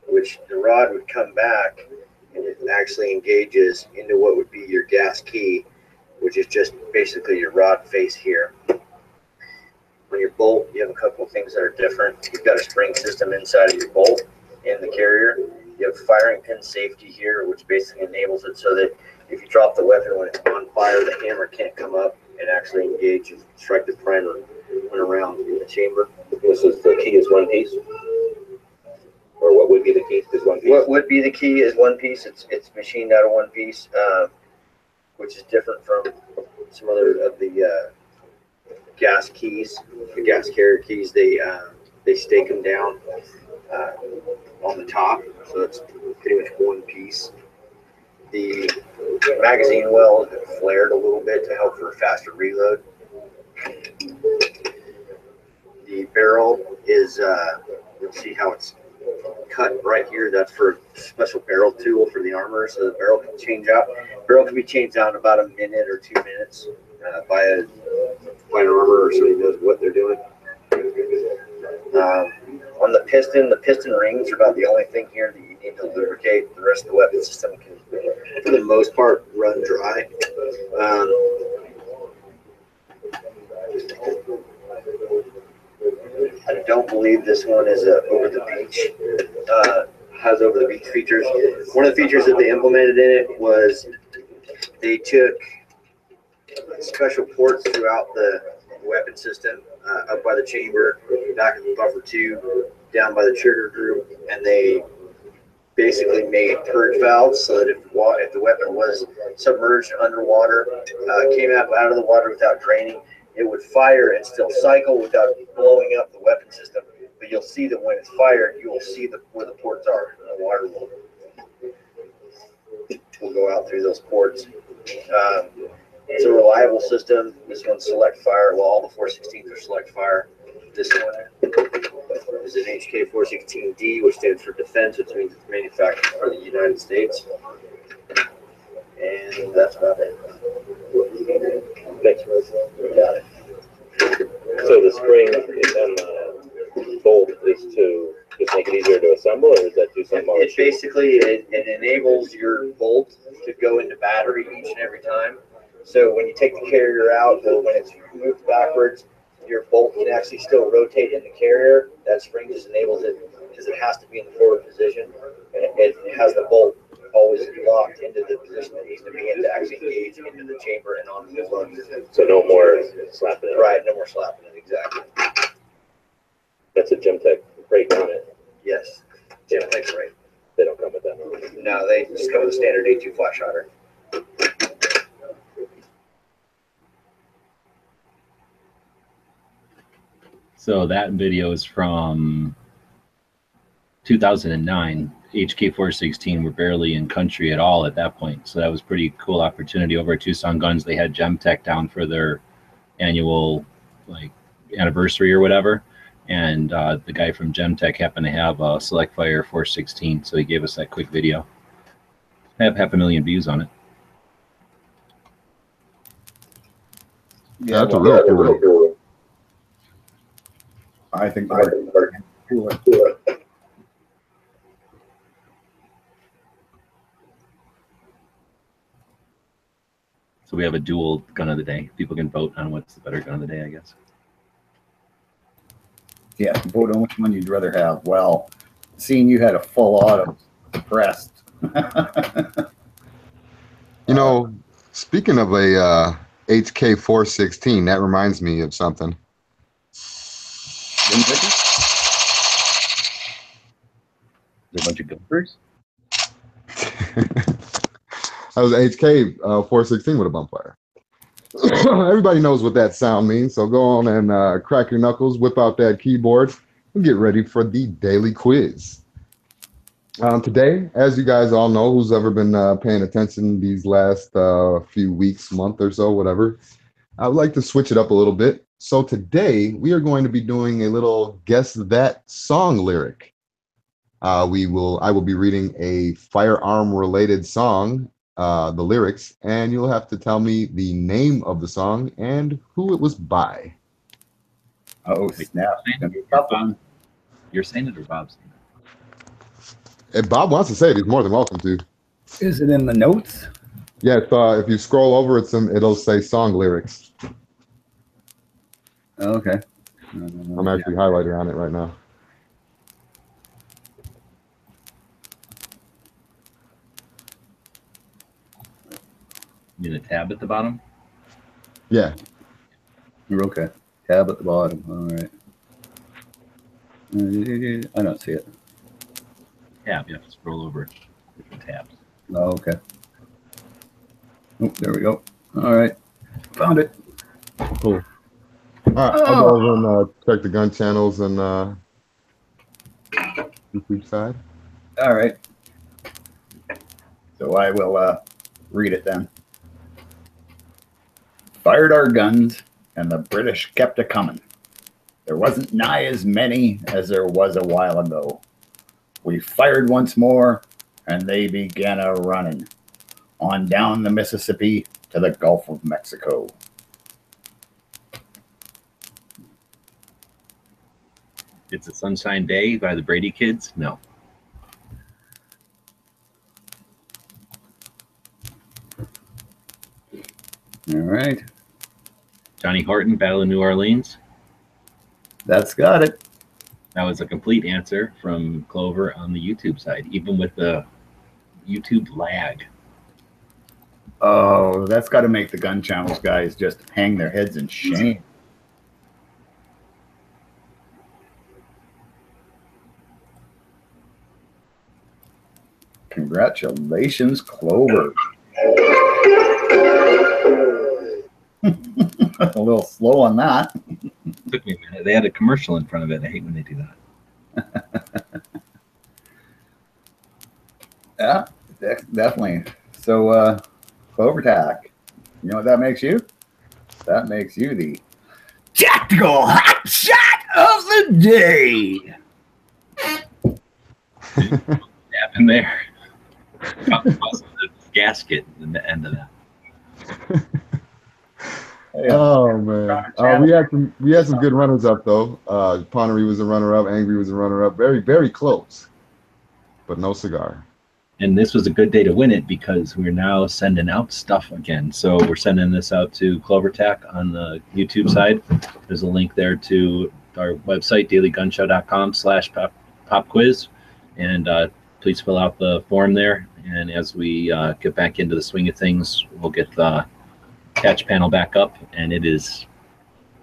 which the rod would come back and it actually engages into what would be your gas key, which is just basically your rod face here. On your bolt, you have a couple of things that are different. You've got a spring system inside of your bolt in the carrier. You have firing pin safety here, which basically enables it so that if you drop the weapon when it's on fire, the hammer can't come up and actually engage and strike the primer when around in the chamber. This is the key is one piece, or what would be the key is one piece. What would be the key is one piece. It's machined out of one piece, which is different from some other of the gas keys, the gas carrier keys. They stake them down on the top, so it's pretty much one piece. The magazine well has been flared a little bit to help for a faster reload. The barrel is, you'll see how it's cut right here. That's for a special barrel tool for the armor, so the barrel can change out. Barrel can be changed out in about a minute or 2 minutes by an armor or somebody who knows what they're doing. On the piston rings are about the only thing here that you need to lubricate. The rest of the weapon system can, for the most part, run dry. I don't believe this one is over the beach. Has over the beach features. One of the features that they implemented in it was they took special ports throughout the weapon system, up by the chamber, back at the buffer tube, down by the trigger group, and they basically made purge valves so that if the weapon was submerged underwater, came out of the water without draining, it would fire and still cycle without blowing up the weapon system. But you'll see that when it's fired, you will see where the ports are, and the water will go out through those ports. It's a reliable system. This one's select fire. Well, all the 416s are select fire. This one is an HK416D, which stands for defense, which means it's manufactured for the United States. And that's about it. Thanks. Got it. So the spring and the bolt is to just make it easier to assemble, or does that do something more? It basically it enables your bolt to go into battery each and every time. So when you take the carrier out, or when it's moved backwards, your bolt can actually still rotate in the carrier. That spring just enables it because it has to be in the forward position, and it has the bolt always locked into the position that needs to be in to actually engage into the chamber and onto the plug. So no more slapping it. Right, no more slapping it, exactly. That's a Gemtech brake on it. Yes, yeah, thanks, right. They don't come with that. No, they just come with a standard A2 flat shotter. So that video is from 2009. HK416 were barely in country at all at that point. So that was pretty cool opportunity over at Tucson Guns. They had Gemtech down for their annual like anniversary or whatever. And the guy from Gemtech happened to have a Select Fire 416. So he gave us that quick video. I have 500,000 views on it. Yeah, That's a real cool. I think So we have a dual gun of the day. People can vote on what's the better gun of the day, I guess. yeah, vote on which one you'd rather have. Well, seeing you had a full auto, depressed. You know, speaking of a HK416, that reminds me of something. There's a bunch of gophers. That was HK 416 with a bump fire. Everybody knows what that sound means, so go on and crack your knuckles, whip out that keyboard, and get ready for the daily quiz. Today, as you guys all know, who's ever been paying attention these last few weeks, month or so, whatever, I would like to switch it up a little bit. So today, we are going to be doing a little Guess That Song lyric. I will be reading a firearm-related song, the lyrics, and you'll have to tell me the name of the song and who it was by. Oh, snap. You're saying it or Bob's saying it? If Bob wants to say it, he's more than welcome to. Is it in the notes? Yeah, if you scroll over, it'll say song lyrics. Okay. I'm actually highlighting on it right now. You mean a tab at the bottom? Yeah. You're okay. Tab at the bottom. All right. I don't see it. Tab. You have to scroll over different tabs. Oh, okay. Oh, there we go. All right. Found it. Cool. All right. I'll go over and check the gun channels and YouTube side. All right. So I will read it then. Fired our guns, and the British kept a-comin'. There wasn't nigh as many as there was a while ago. We fired once more, and they began a-running on down the Mississippi to the Gulf of Mexico. It's a Sunshine Day by the Brady Kids? No. All right. Johnny Horton, Battle of New Orleans? That's got it. That was a complete answer from Clover on the YouTube side, even with the YouTube lag. Oh, that's got to make the gun channels guys just hang their heads in shame. Congratulations, Clover. A little slow on that. Took me a minute. They had a commercial in front of it. I hate when they do that. Yeah, definitely. So, Clover Tack, you know what that makes you? that makes you the tactical hot shot of the day. What happened there? The gasket in the end of that. Oh man, we had some good runners up though. Ponery was a runner up, Angry was a runner up, very close, but no cigar. And this was a good day to win it because we're now sending out stuff again. So we're sending this out to CloverTac on the YouTube side. There's a link there to our website, dailygunshow.com/pop quiz, and please fill out the form there. And as we get back into the swing of things, we'll get the patch panel back up, and it is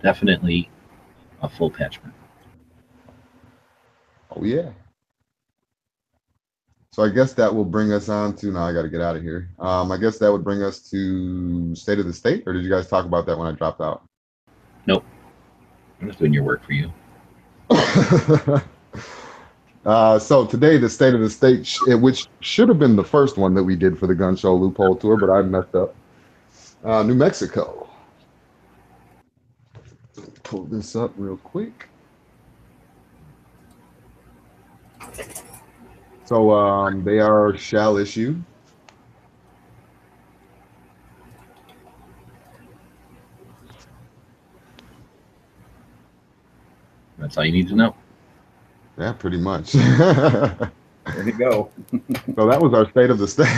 definitely a full patch panel. Oh yeah. So I guess that will bring us on to, now I got to get out of here. I guess that would bring us to State of the State, or did you guys talk about that when I dropped out? Nope. I'm just doing your work for you. So today, the State of the State, which should have been the first one that we did for the Gun Show Loophole Tour, but I messed up. New Mexico. Pull this up real quick. So they are shall issue. That's all you need to know. Yeah, pretty much. There you go. So that was our State of the State.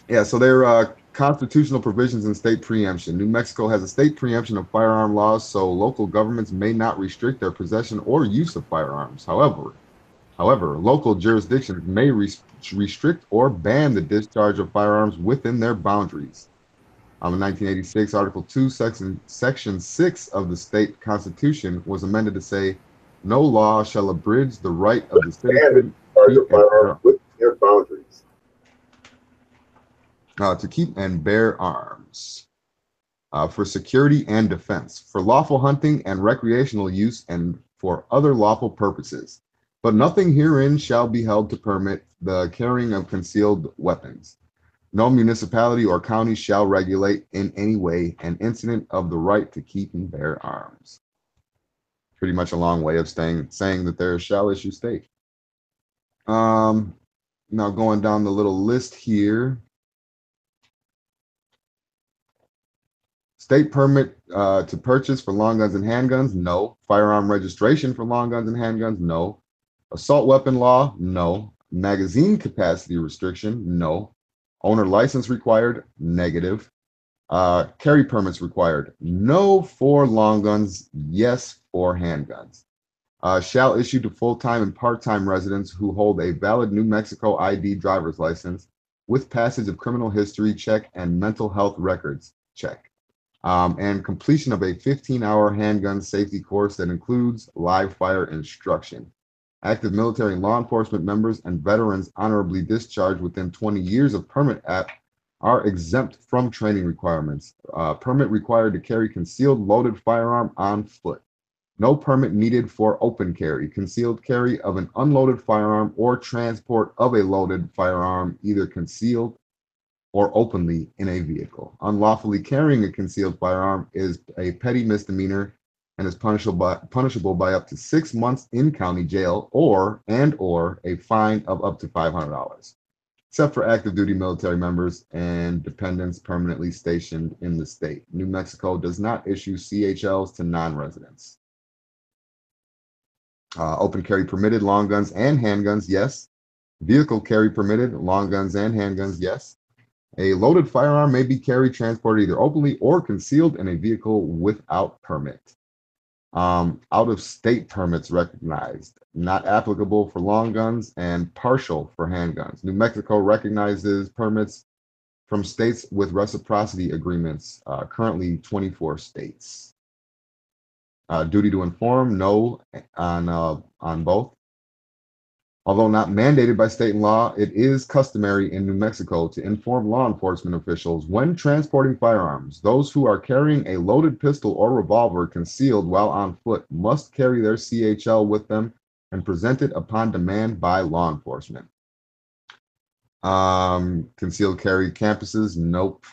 Yeah, so there are constitutional provisions in state preemption. New Mexico has a state preemption of firearm laws, so local governments may not restrict their possession or use of firearms. However, local jurisdictions may restrict or ban the discharge of firearms within their boundaries. In 1986, Article 2, Section 6 of the state constitution was amended to say, no law shall abridge the right of the citizen within their boundaries. To keep and bear arms for security and defense, for lawful hunting and recreational use, and for other lawful purposes. But nothing herein shall be held to permit the carrying of concealed weapons. No municipality or county shall regulate in any way an incident of the right to keep and bear arms. Pretty much a long way of saying that they're a shall issue state. Now going down the little list here. State permit to purchase for long guns and handguns, no. Firearm registration for long guns and handguns, no. Assault weapon law, no. Magazine capacity restriction, no. Owner license required, negative. Carry permits required, no for long guns, yes for handguns. Shall issue to full-time and part-time residents who hold a valid New Mexico ID driver's license with passage of criminal history check and mental health records check. And completion of a 15-hour handgun safety course that includes live fire instruction. Active military and law enforcement members and veterans honorably discharged within 20 years of permit act are exempt from training requirements. Permit required to carry concealed loaded firearm on foot. No permit needed for open carry, concealed carry of an unloaded firearm, or transport of a loaded firearm, either concealed or openly in a vehicle. Unlawfully carrying a concealed firearm is a petty misdemeanor and is punishable by up to 6 months in county jail or a fine of up to $500, except for active duty military members and dependents permanently stationed in the state. New Mexico does not issue CHLs to non-residents. Open carry permitted, long guns and handguns, yes. Vehicle carry permitted, long guns and handguns, yes. A loaded firearm may be carried, transported either openly or concealed in a vehicle without permit. Out-of-state permits recognized, not applicable for long guns and partial for handguns. New Mexico recognizes permits from states with reciprocity agreements, currently 24 states. Duty to inform, no on both. Although not mandated by state law, it is customary in New Mexico to inform law enforcement officials when transporting firearms. Those who are carrying a loaded pistol or revolver concealed while on foot must carry their CHL with them and present it upon demand by law enforcement. Concealed carry campuses, nope.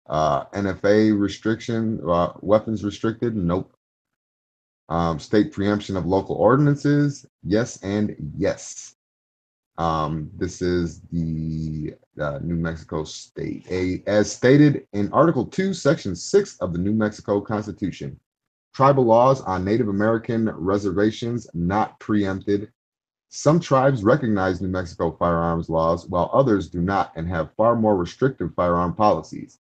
NFA restriction, weapons restricted? Nope. State preemption of local ordinances? Yes and yes. This is the New Mexico state. As stated in Article 2, Section 6 of the New Mexico Constitution, tribal laws on Native American reservations not preempted. Some tribes recognize New Mexico firearms laws, while others do not and have far more restrictive firearm policies.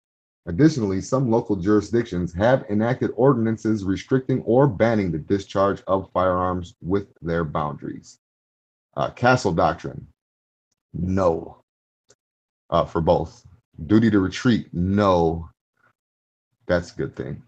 Additionally, some local jurisdictions have enacted ordinances restricting or banning the discharge of firearms with their boundaries. Castle doctrine, no, for both. Duty to retreat, no. That's a good thing.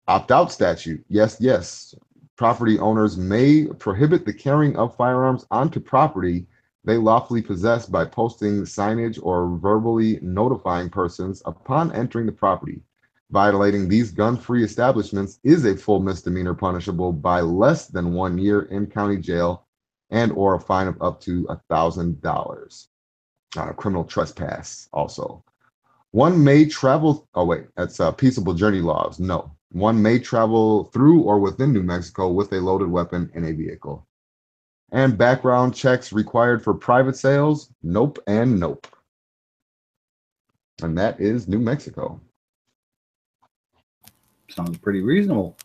Opt-out statute, yes, yes. Property owners may prohibit the carrying of firearms onto property they lawfully possess by posting signage or verbally notifying persons upon entering the property. Violating these gun-free establishments is a full misdemeanor punishable by less than 1 year in county jail and or a fine of up to $1,000. Criminal trespass also. One may travel, oh wait, that's peaceable journey laws. No. One may travel through or within New Mexico with a loaded weapon in a vehicle. And background checks required for private sales? Nope and nope. And that is New Mexico. Sounds pretty reasonable.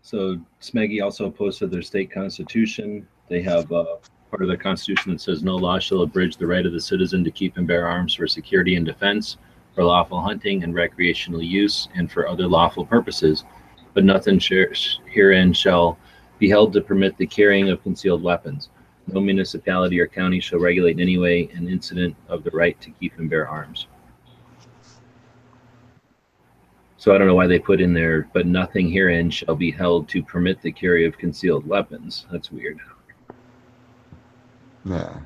So Smeggy also posted their state constitution. They have part of their constitution that says no law shall abridge the right of the citizen to keep and bear arms for security and defense, for lawful hunting and recreational use, and for other lawful purposes. But nothing herein shall be held to permit the carrying of concealed weapons. No municipality or county shall regulate in any way an incident of the right to keep and bear arms. So I don't know why they put in there, but nothing herein shall be held to permit the carry of concealed weapons. That's weird. Yeah.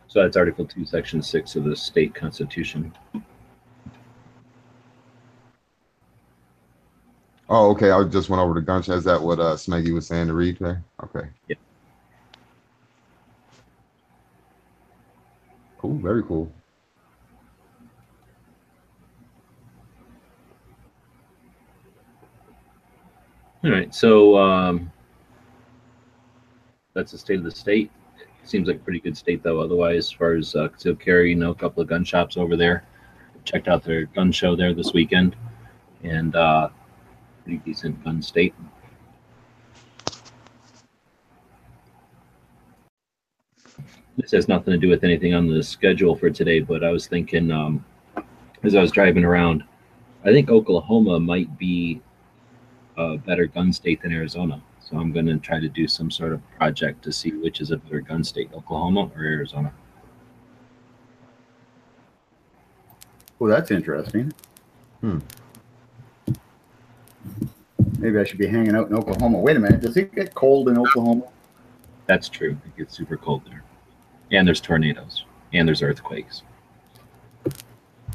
So that's Article 2, Section 6 of the state constitution. Oh, okay. I just went over to gunshot. Is that what Smeggy was saying to read there? Okay. Yeah. Cool. Very cool. All right. So that's the state of the state. Seems like a pretty good state, though. Otherwise, as far as concealed carry, a couple of gun shops over there. Checked out their gun show there this weekend, and pretty decent gun state. This has nothing to do with anything on the schedule for today, but I was thinking as I was driving around, I think Oklahoma might be a better gun state than Arizona. So I'm going to try to do some sort of project to see which is a better gun state, Oklahoma or Arizona. Well, that's interesting. Maybe I should be hanging out in Oklahoma. Wait a minute. Does it get cold in Oklahoma? That's true. It gets super cold there. And there's tornadoes. And there's earthquakes.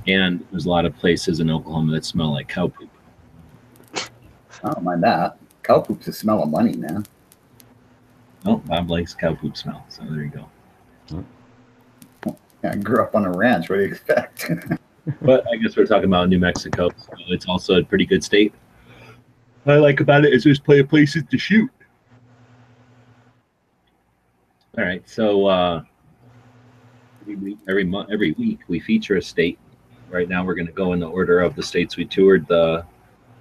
And there's a lot of places in Oklahoma that smell like cow poop. I don't mind that. Cow poop's the smell of money, man. Oh, Bob likes cow poop smell. So there you go. Yeah, I grew up on a ranch. What do you expect? But I guess we're talking about New Mexico. So it's also a pretty good state. What I like about it is there's plenty of places to shoot. All right, so every week we feature a state. Right now we're going to go in the order of the states we toured the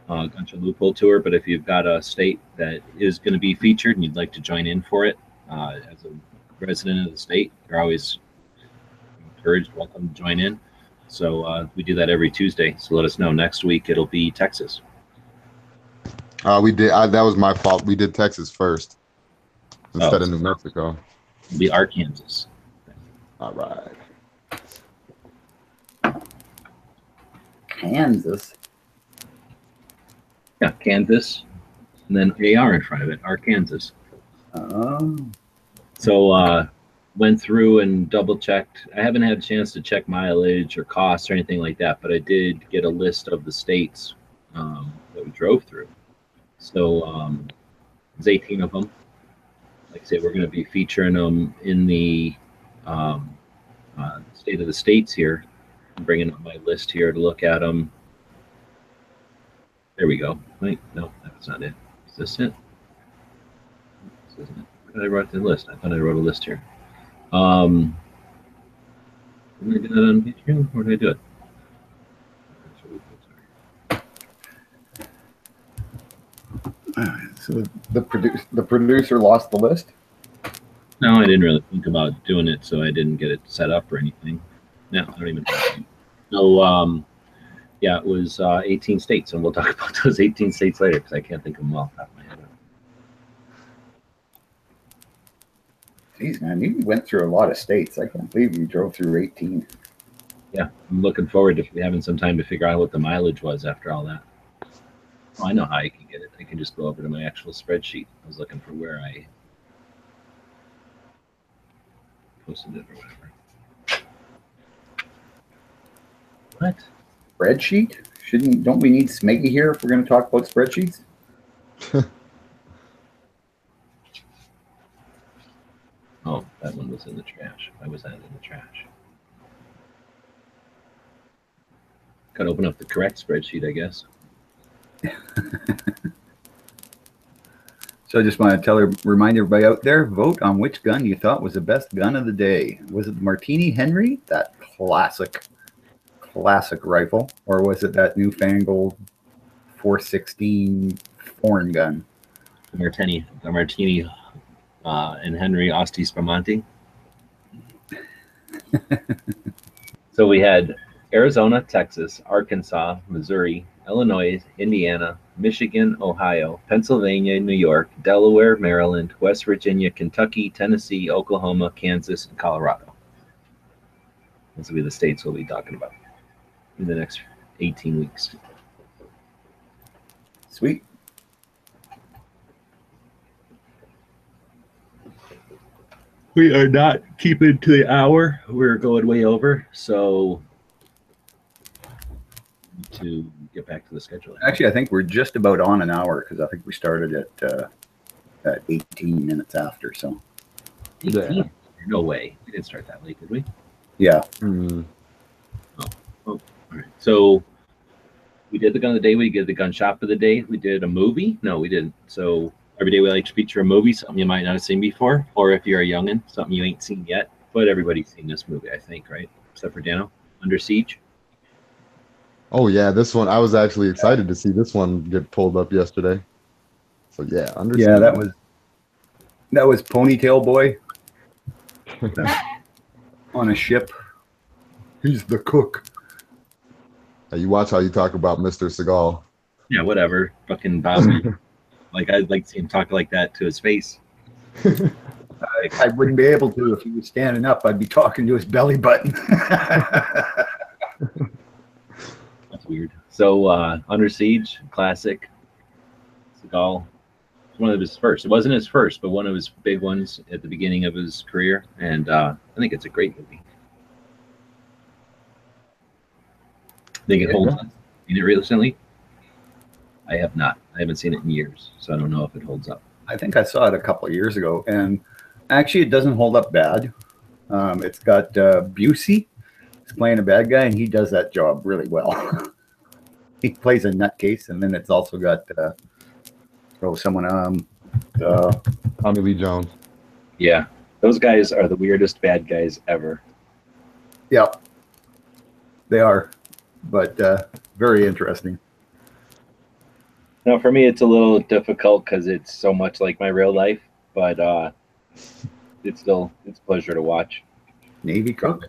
Gunshot Loophole tour. But if you've got a state that is going to be featured and you'd like to join in for it as a resident of the state, you're always encouraged, welcome to join in. So we do that every Tuesday. So let us know. Next week it'll be Texas. We did. That was my fault. We did Texas first instead of New Mexico. It'll be Arkansas. All right. Kansas. Yeah, Kansas, and then AR in front of it, Arkansas. Oh. So went through and double checked. I haven't had a chance to check mileage or costs or anything like that, but I did get a list of the states that we drove through. So there's 18 of them. like I say, we're going to be featuring them in the State of the States here. I'm bringing up my list here to look at them. There we go. Wait, no, that's not it. Is this it? This isn't it. Where did I write the list? I thought I wrote a list here. Did I do that on Patreon? Where did I do it? So the producer lost the list. No, I didn't really think about doing it, so I didn't get it set up or anything. No, I don't even know. So, yeah, it was 18 states, and we'll talk about those 18 states later because I can't think of them all off the top of my head. Jeez, man, you went through a lot of states. I can't believe you drove through 18. Yeah, I'm looking forward to having some time to figure out what the mileage was after all that. Oh, I know how I can get it. I can just go over to my actual spreadsheet. I was looking for where I posted it or whatever. What? Spreadsheet? Don't we need Smeggy here if we're going to talk about spreadsheets? Oh, that one was in the trash. Why was that in the trash? Got to open up the correct spreadsheet, I guess. So I just want to remind everybody out there, vote on which gun you thought was the best gun of the day. Was it the Martini Henry, that classic rifle, or was it that newfangled 416 foreign gun? The Martini and Henry Asti Spumante. So we had Arizona, Texas, Arkansas, Missouri, Illinois, Indiana, Michigan, Ohio, Pennsylvania, New York, Delaware, Maryland, West Virginia, Kentucky, Tennessee, Oklahoma, Kansas, and Colorado. Those will be the states we'll be talking about in the next 18 weeks. Sweet. We are not keeping to the hour. We're going way over, so to get back to the schedule. Actually, I think we're just about on an hour because I think we started at 18 minutes after. So 18? Yeah. No way. We didn't start that late, did we? Yeah. Oh, all right. So we did the gun of the day. We did the gun shop of the day. We did a movie. No, we didn't. So every day we like to feature a movie, something you might not have seen before, or if you're a youngin', something you ain't seen yet. But everybody's seen this movie, I think, right? Except for Dano. Under Siege. Oh yeah, this one I was actually excited to see this one get pulled up yesterday. So yeah, Under Siege. Yeah, that was Ponytail Boy on a ship. He's the cook. You watch how you talk about Mr. Seagal. Yeah, whatever. Fucking Bobby. Like, I'd like to see him talk like that to his face. I wouldn't be able to if he was standing up. I'd be talking to his belly button. That's weird. So, Under Siege, classic. Seagal. One of his first. It wasn't his first, but one of his big ones at the beginning of his career. And I think it's a great movie. Think it holds up? Seen it recently? I have not. I haven't seen it in years, so I don't know if it holds up. I think I saw it a couple of years ago, and actually it doesn't hold up bad. It's got Busey. He's playing a bad guy, and he does that job really well. He plays a nutcase, and then it's also got Tommy Lee Jones. Yeah, those guys are the weirdest bad guys ever. Yeah, they are, but very interesting. Now, for me, it's a little difficult because it's so much like my real life, but it's a pleasure to watch. Navy cook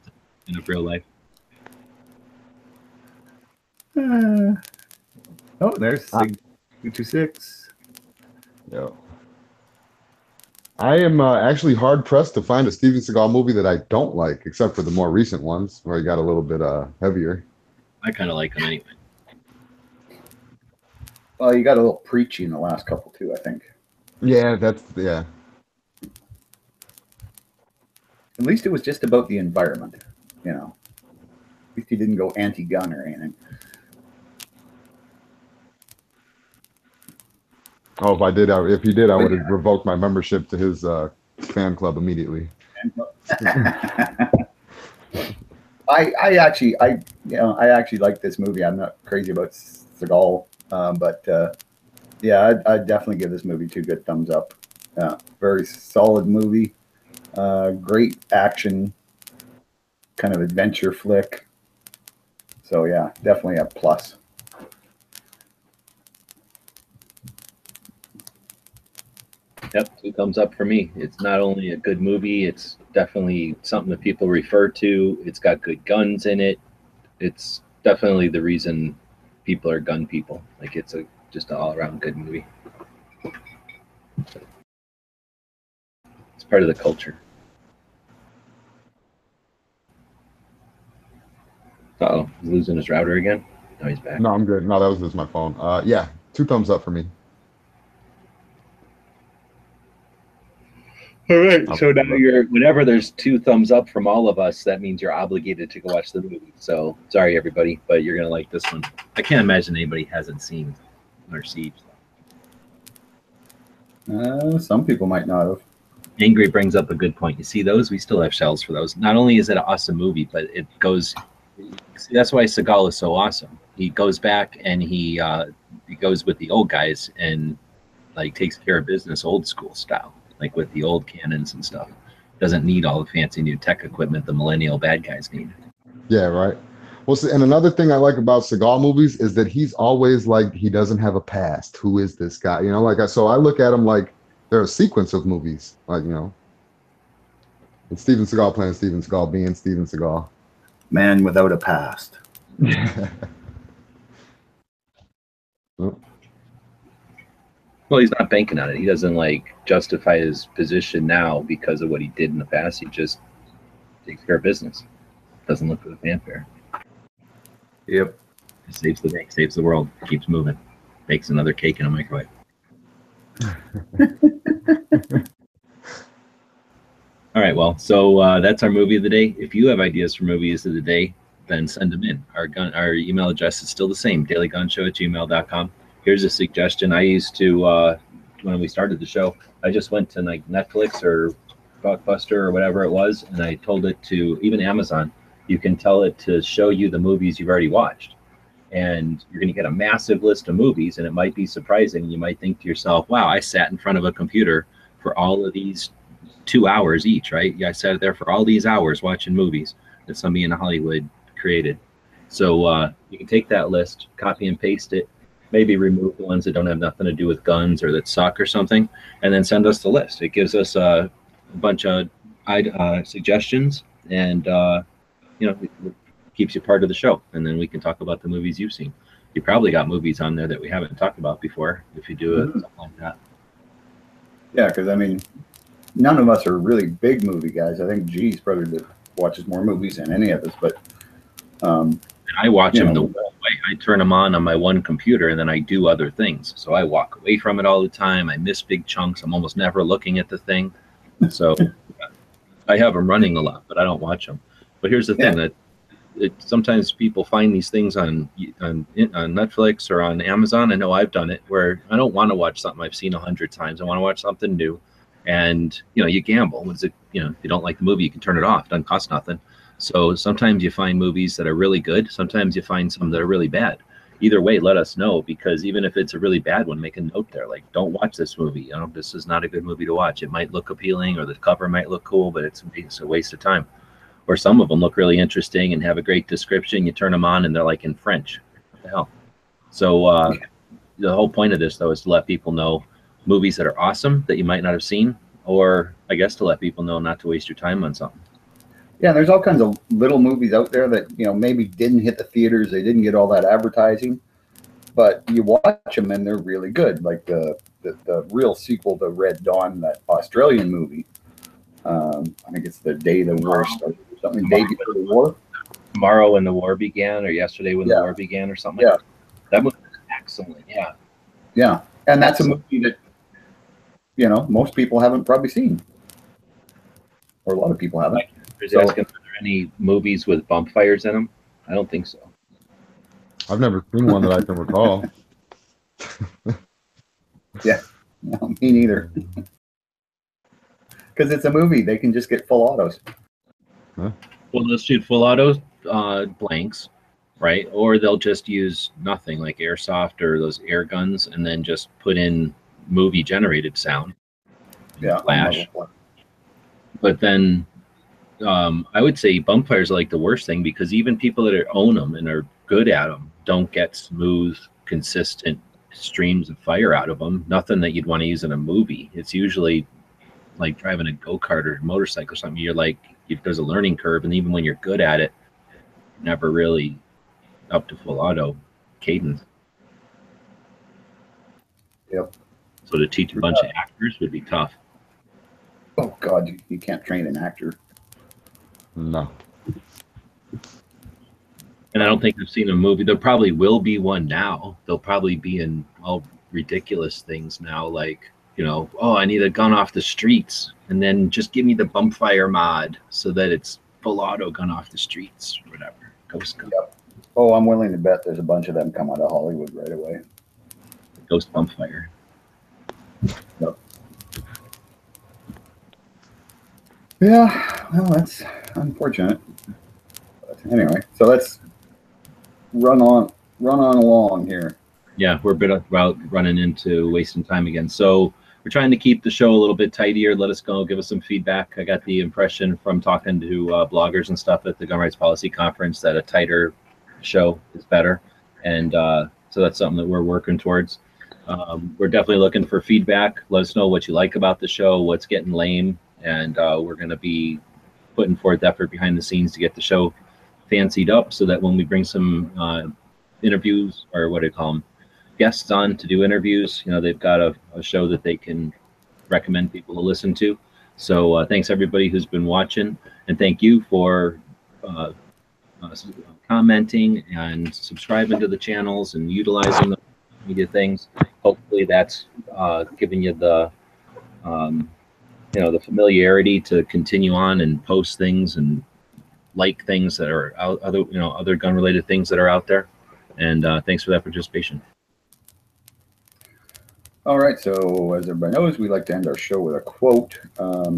in real life. Oh, there's Sig 226. Yeah. I am actually hard pressed to find a Steven Seagal movie that I don't like, except for the more recent ones where he got a little bit heavier. I kind of like him anyway. Well, you got a little preachy in the last couple too, I think. Yeah, At least it was just about the environment, you know. At least he didn't go anti-gun or anything. Oh, if he did, I would have revoked my membership to his fan club immediately. I actually like this movie. I'm not crazy about Seagal, but yeah, I'd definitely give this movie 2 good thumbs up. Very solid movie. Great action, kind of adventure flick. So yeah, definitely a plus. Yep, 2 thumbs up for me. It's not only a good movie, it's definitely something that people refer to. It's got good guns in it. It's definitely the reason people are gun people. Like, it's just an all-around good movie. It's part of the culture. Uh-oh, he's losing his router again? No, he's back. No, I'm good. No, that was just my phone. Yeah, 2 thumbs up for me. All right. So now whenever there's 2 thumbs up from all of us, that means you're obligated to go watch the movie. So sorry, everybody, but you're going to like this one. I can't imagine anybody hasn't seen Under Siege. Some people might not have. Angry brings up a good point. You see those? We still have shells for those. Not only is it an awesome movie, but it goes... See, that's why Seagal is so awesome. He goes back and he goes with the old guys and like takes care of business old school style, like with the old cannons and stuff. Doesn't need all the fancy new tech equipment the millennial bad guys need. Yeah, right. Well, see, and another thing I like about Seagal movies is that he's always like, he doesn't have a past. Who is this guy? You know, like, so I look at him like they're a sequence of movies, like, you know, it's Steven Seagal playing Steven Seagal being Steven Seagal. Man without a past. Well, he's not banking on it. He doesn't like justify his position now because of what he did in the past. He just takes care of business. Doesn't look for the fanfare. Yep. He saves the day, saves the world, keeps moving, makes another cake in a microwave. All right, well, so that's our movie of the day. If you have ideas for movies of the day, then send them in. Our email address is still the same, dailygunshow@gmail.com. Here's a suggestion. I used to, when we started the show, I just went to like Netflix or Blockbuster or whatever it was, and I told it to, even Amazon, you can tell it to show you the movies you've already watched. And you're going to get a massive list of movies, and it might be surprising. You might think to yourself, wow, I sat in front of a computer for all of these 2 hours each, right? Yeah, I sat there for all these hours watching movies that somebody in Hollywood created. So you can take that list, copy and paste it, maybe remove the ones that don't have nothing to do with guns or that suck or something, and then send us the list. It gives us a bunch of suggestions, and you know, it keeps you part of the show, and then we can talk about the movies you've seen. You probably got movies on there that we haven't talked about before if you do something like that. Yeah, because I mean, none of us are really big movie guys. I think G's probably watches more movies than any of us, but and I watch them the way. I turn them on my one computer, and then I do other things. So I walk away from it all the time. I miss big chunks. I'm almost never looking at the thing. So I have them running a lot, but I don't watch them. But here's the thing, that sometimes people find these things on Netflix or on Amazon. I know I've done it, where I don't want to watch something I've seen 100 times. I want to watch something new. And, you know, you gamble. If you don't like the movie, you can turn it off. It doesn't cost nothing. So sometimes you find movies that are really good. Sometimes you find some that are really bad. Either way, let us know, because even if it's a really bad one, make a note there. Like, don't watch this movie. You know, this is not a good movie to watch. It might look appealing, or the cover might look cool, but it's a waste of time. Or some of them look really interesting and have a great description. You turn them on and they're like in French. What the hell? So the whole point of this, though, is to let people know movies that are awesome that you might not have seen, or I guess to let people know not to waste your time on something. yeah, there's all kinds of little movies out there that, you know, maybe didn't hit the theaters. They didn't get all that advertising, but you watch them and they're really good. Like the real sequel to Red Dawn, that Australian movie. I think it's The Day the War Started or something. Day Before the War. Tomorrow When the War Began, or Yesterday When the War Began, or something like that. That movie was excellent. Yeah. Yeah. And that's a movie that, you know, most people haven't probably seen. Or a lot of people haven't. Asking, are there any movies with bump fires in them? I don't think so. I've never seen one that I can recall. Yeah. No, me neither. Because it's a movie, they can just get full autos. Well, they'll shoot full auto blanks, right? Or they'll just use nothing like airsoft or those air guns, and then just put in movie generated sound. Yeah, Flash. But then I would say bump fires are like the worst thing, because even people that own them and are good at them don't get smooth, consistent streams of fire out of them. Nothing that you'd want to use in a movie. It's usually like driving a go-kart or motorcycle or something. You're like, there's a learning curve, and even when you're good at it, you're never really up to full auto cadence. Yep. So to teach a bunch of actors would be tough. Oh God, you can't train an actor. No. And I don't think I've seen a movie. There probably will be one now. They'll probably be in all ridiculous things now, like, you know, oh, I need a gun off the streets, and then just give me the bump fire mod so that it's full auto gun off the streets or whatever. Ghost gun. Yep. Oh, I'm willing to bet there's a bunch of them come out of Hollywood right away. Ghost bump fire. Yep. Yeah, well, that's unfortunate. But anyway, so let's run on along here. Yeah, we're a bit about running into wasting time again. So we're trying to keep the show a little bit tidier. Let us go, give us some feedback. I got the impression from talking to bloggers and stuff at the Gun Rights Policy Conference that a tighter show is better. And so that's something that we're working towards. We're definitely looking for feedback. Let us know what you like about the show, what's getting lame. And we're going to be putting forth effort behind the scenes to get the show fancied up so that when we bring some interviews, or what do you call them, guests on to do interviews, you know, they've got a show that they can recommend people to listen to. So thanks everybody who's been watching, and thank you for commenting and subscribing to the channels and utilizing the media things. Hopefully that's giving you the you know, the familiarity to continue on and post things and like things that are out, other gun related things that are out there. And thanks for that participation. All right, so as everybody knows, we like to end our show with a quote.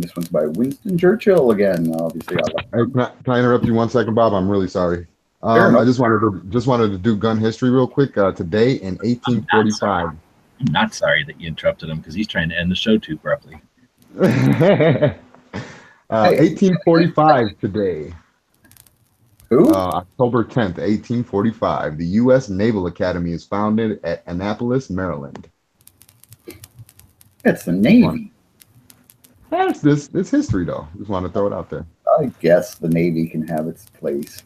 This one's by Winston Churchill again. Obviously, Can I interrupt you 1 second, Bob? I'm really sorry. Sure. I just wanted to do gun history real quick. Today in 1845. I'm not sorry that you interrupted him, because he's trying to end the show too abruptly. 1845 today. Who? October 10th, 1845. The U.S. Naval Academy is founded at Annapolis, Maryland. It's the Navy. It's history, though. Just want to throw it out there. I guess the Navy can have its place.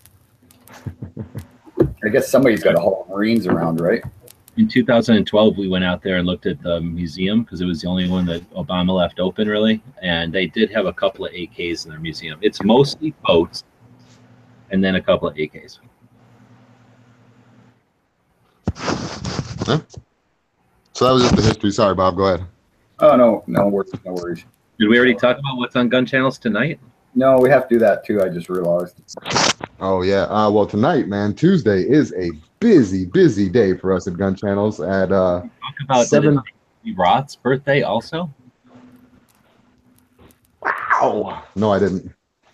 I guess somebody's got to haul Marines around, right? In 2012, we went out there and looked at the museum, because it was the only one that Obama left open, really. And they did have a couple of AKs in their museum. It's mostly boats and then a couple of AKs. Huh? So that was just the history. Sorry, Bob. Go ahead. Oh, no worries. Did we already talk about what's on gun channels tonight? No, we have to do that too. I just realized. Oh, yeah. Well, tonight, man, Tuesday is a busy day for us at Gun Channels at Talk about 7. Roth's birthday also? Wow. No, I didn't.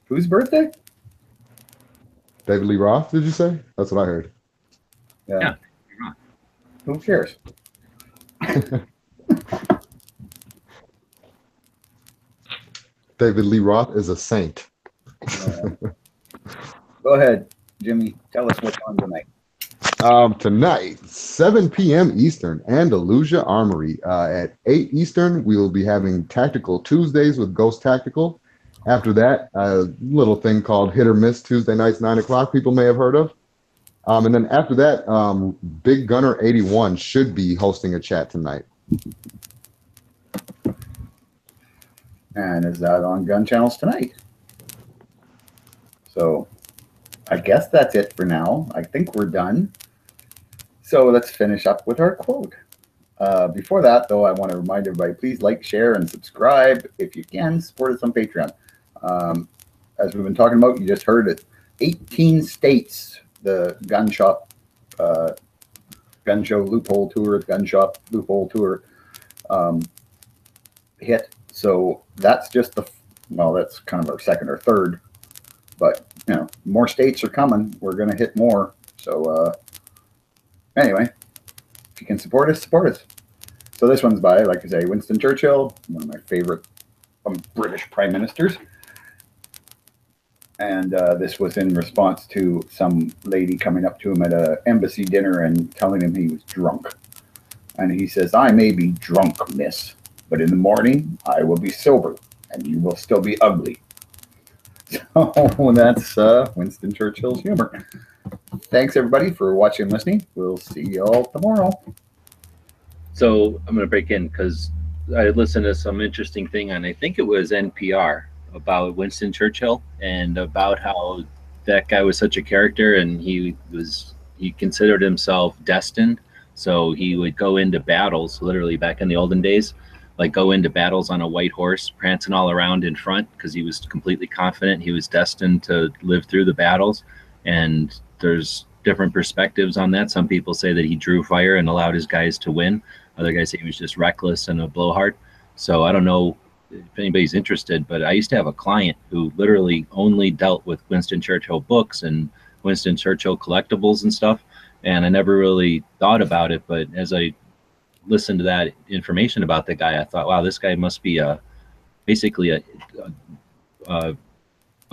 Whose birthday? David Lee Roth, did you say? That's what I heard. Yeah. Who cares? David Lee Roth is a saint. Go ahead, Jimmy. Tell us what's on tonight. Tonight, 7 p.m. Eastern, Andalusia Armory. At 8 Eastern, we will be having Tactical Tuesdays with Ghost Tactical. After that, a little thing called Hit or Miss Tuesday nights, 9 o'clock, people may have heard of. And then after that, Big Gunner 81 should be hosting a chat tonight. And is that on Gun Channels tonight? So I guess that's it for now. I think we're done. So let's finish up with our quote. Before that, though, I want to remind everybody, please like, share, and subscribe. If you can, support us on Patreon. As we've been talking about, you just heard it. 18 states, the gun show loophole tour, hit. So that's just well, that's kind of our second or third. But, you know, more states are coming. We're going to hit more. So, anyway, if you can support us, support us. So this one's by, like I say, Winston Churchill, one of my favorite British prime ministers. And this was in response to some lady coming up to him at an embassy dinner and telling him he was drunk. And he says, I may be drunk, miss, but in the morning I will be sober and you will still be ugly. So that's Winston Churchill's humor. Thanks, everybody, for watching and listening. We'll see you all tomorrow. So I'm going to break in because I listened to some interesting thing on, I think it was NPR, about Winston Churchill and about how that guy was such a character, and he considered himself destined. So he would go into battles, literally back in the olden days, like go into battles on a white horse, prancing all around in front, because he was completely confident he was destined to live through the battles. And there's different perspectives on that. Some people say that he drew fire and allowed his guys to win. Other guys say he was just reckless and a blowhard. So I don't know if anybody's interested, but I used to have a client who literally only dealt with Winston Churchill books and Winston Churchill collectibles and stuff. And I never really thought about it, but as I listened to that information about the guy, I thought, wow, this guy must be basically a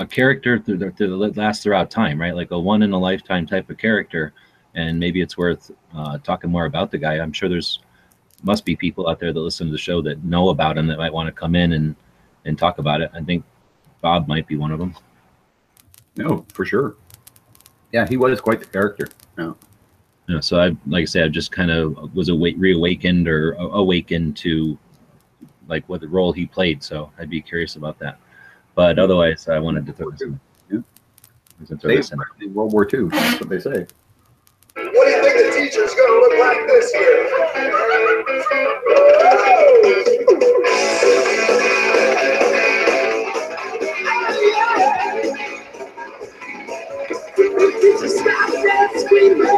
character that lasts throughout time, right? Like a one in a lifetime type of character. And maybe it's worth talking more about the guy. I'm sure must be people out there that listen to the show that know about him that might want to come in and talk about it. I think Bob might be one of them. No, for sure. Yeah, he was quite the character. No. Yeah, so like I said, I just kind of was reawakened or awakened to like what the role he played. So I'd be curious about that. But otherwise, I wanted to throw this in. Yeah. Throw this in World War II. That's what they say. What do you think the teacher's going to look like this year? Stop that screaming!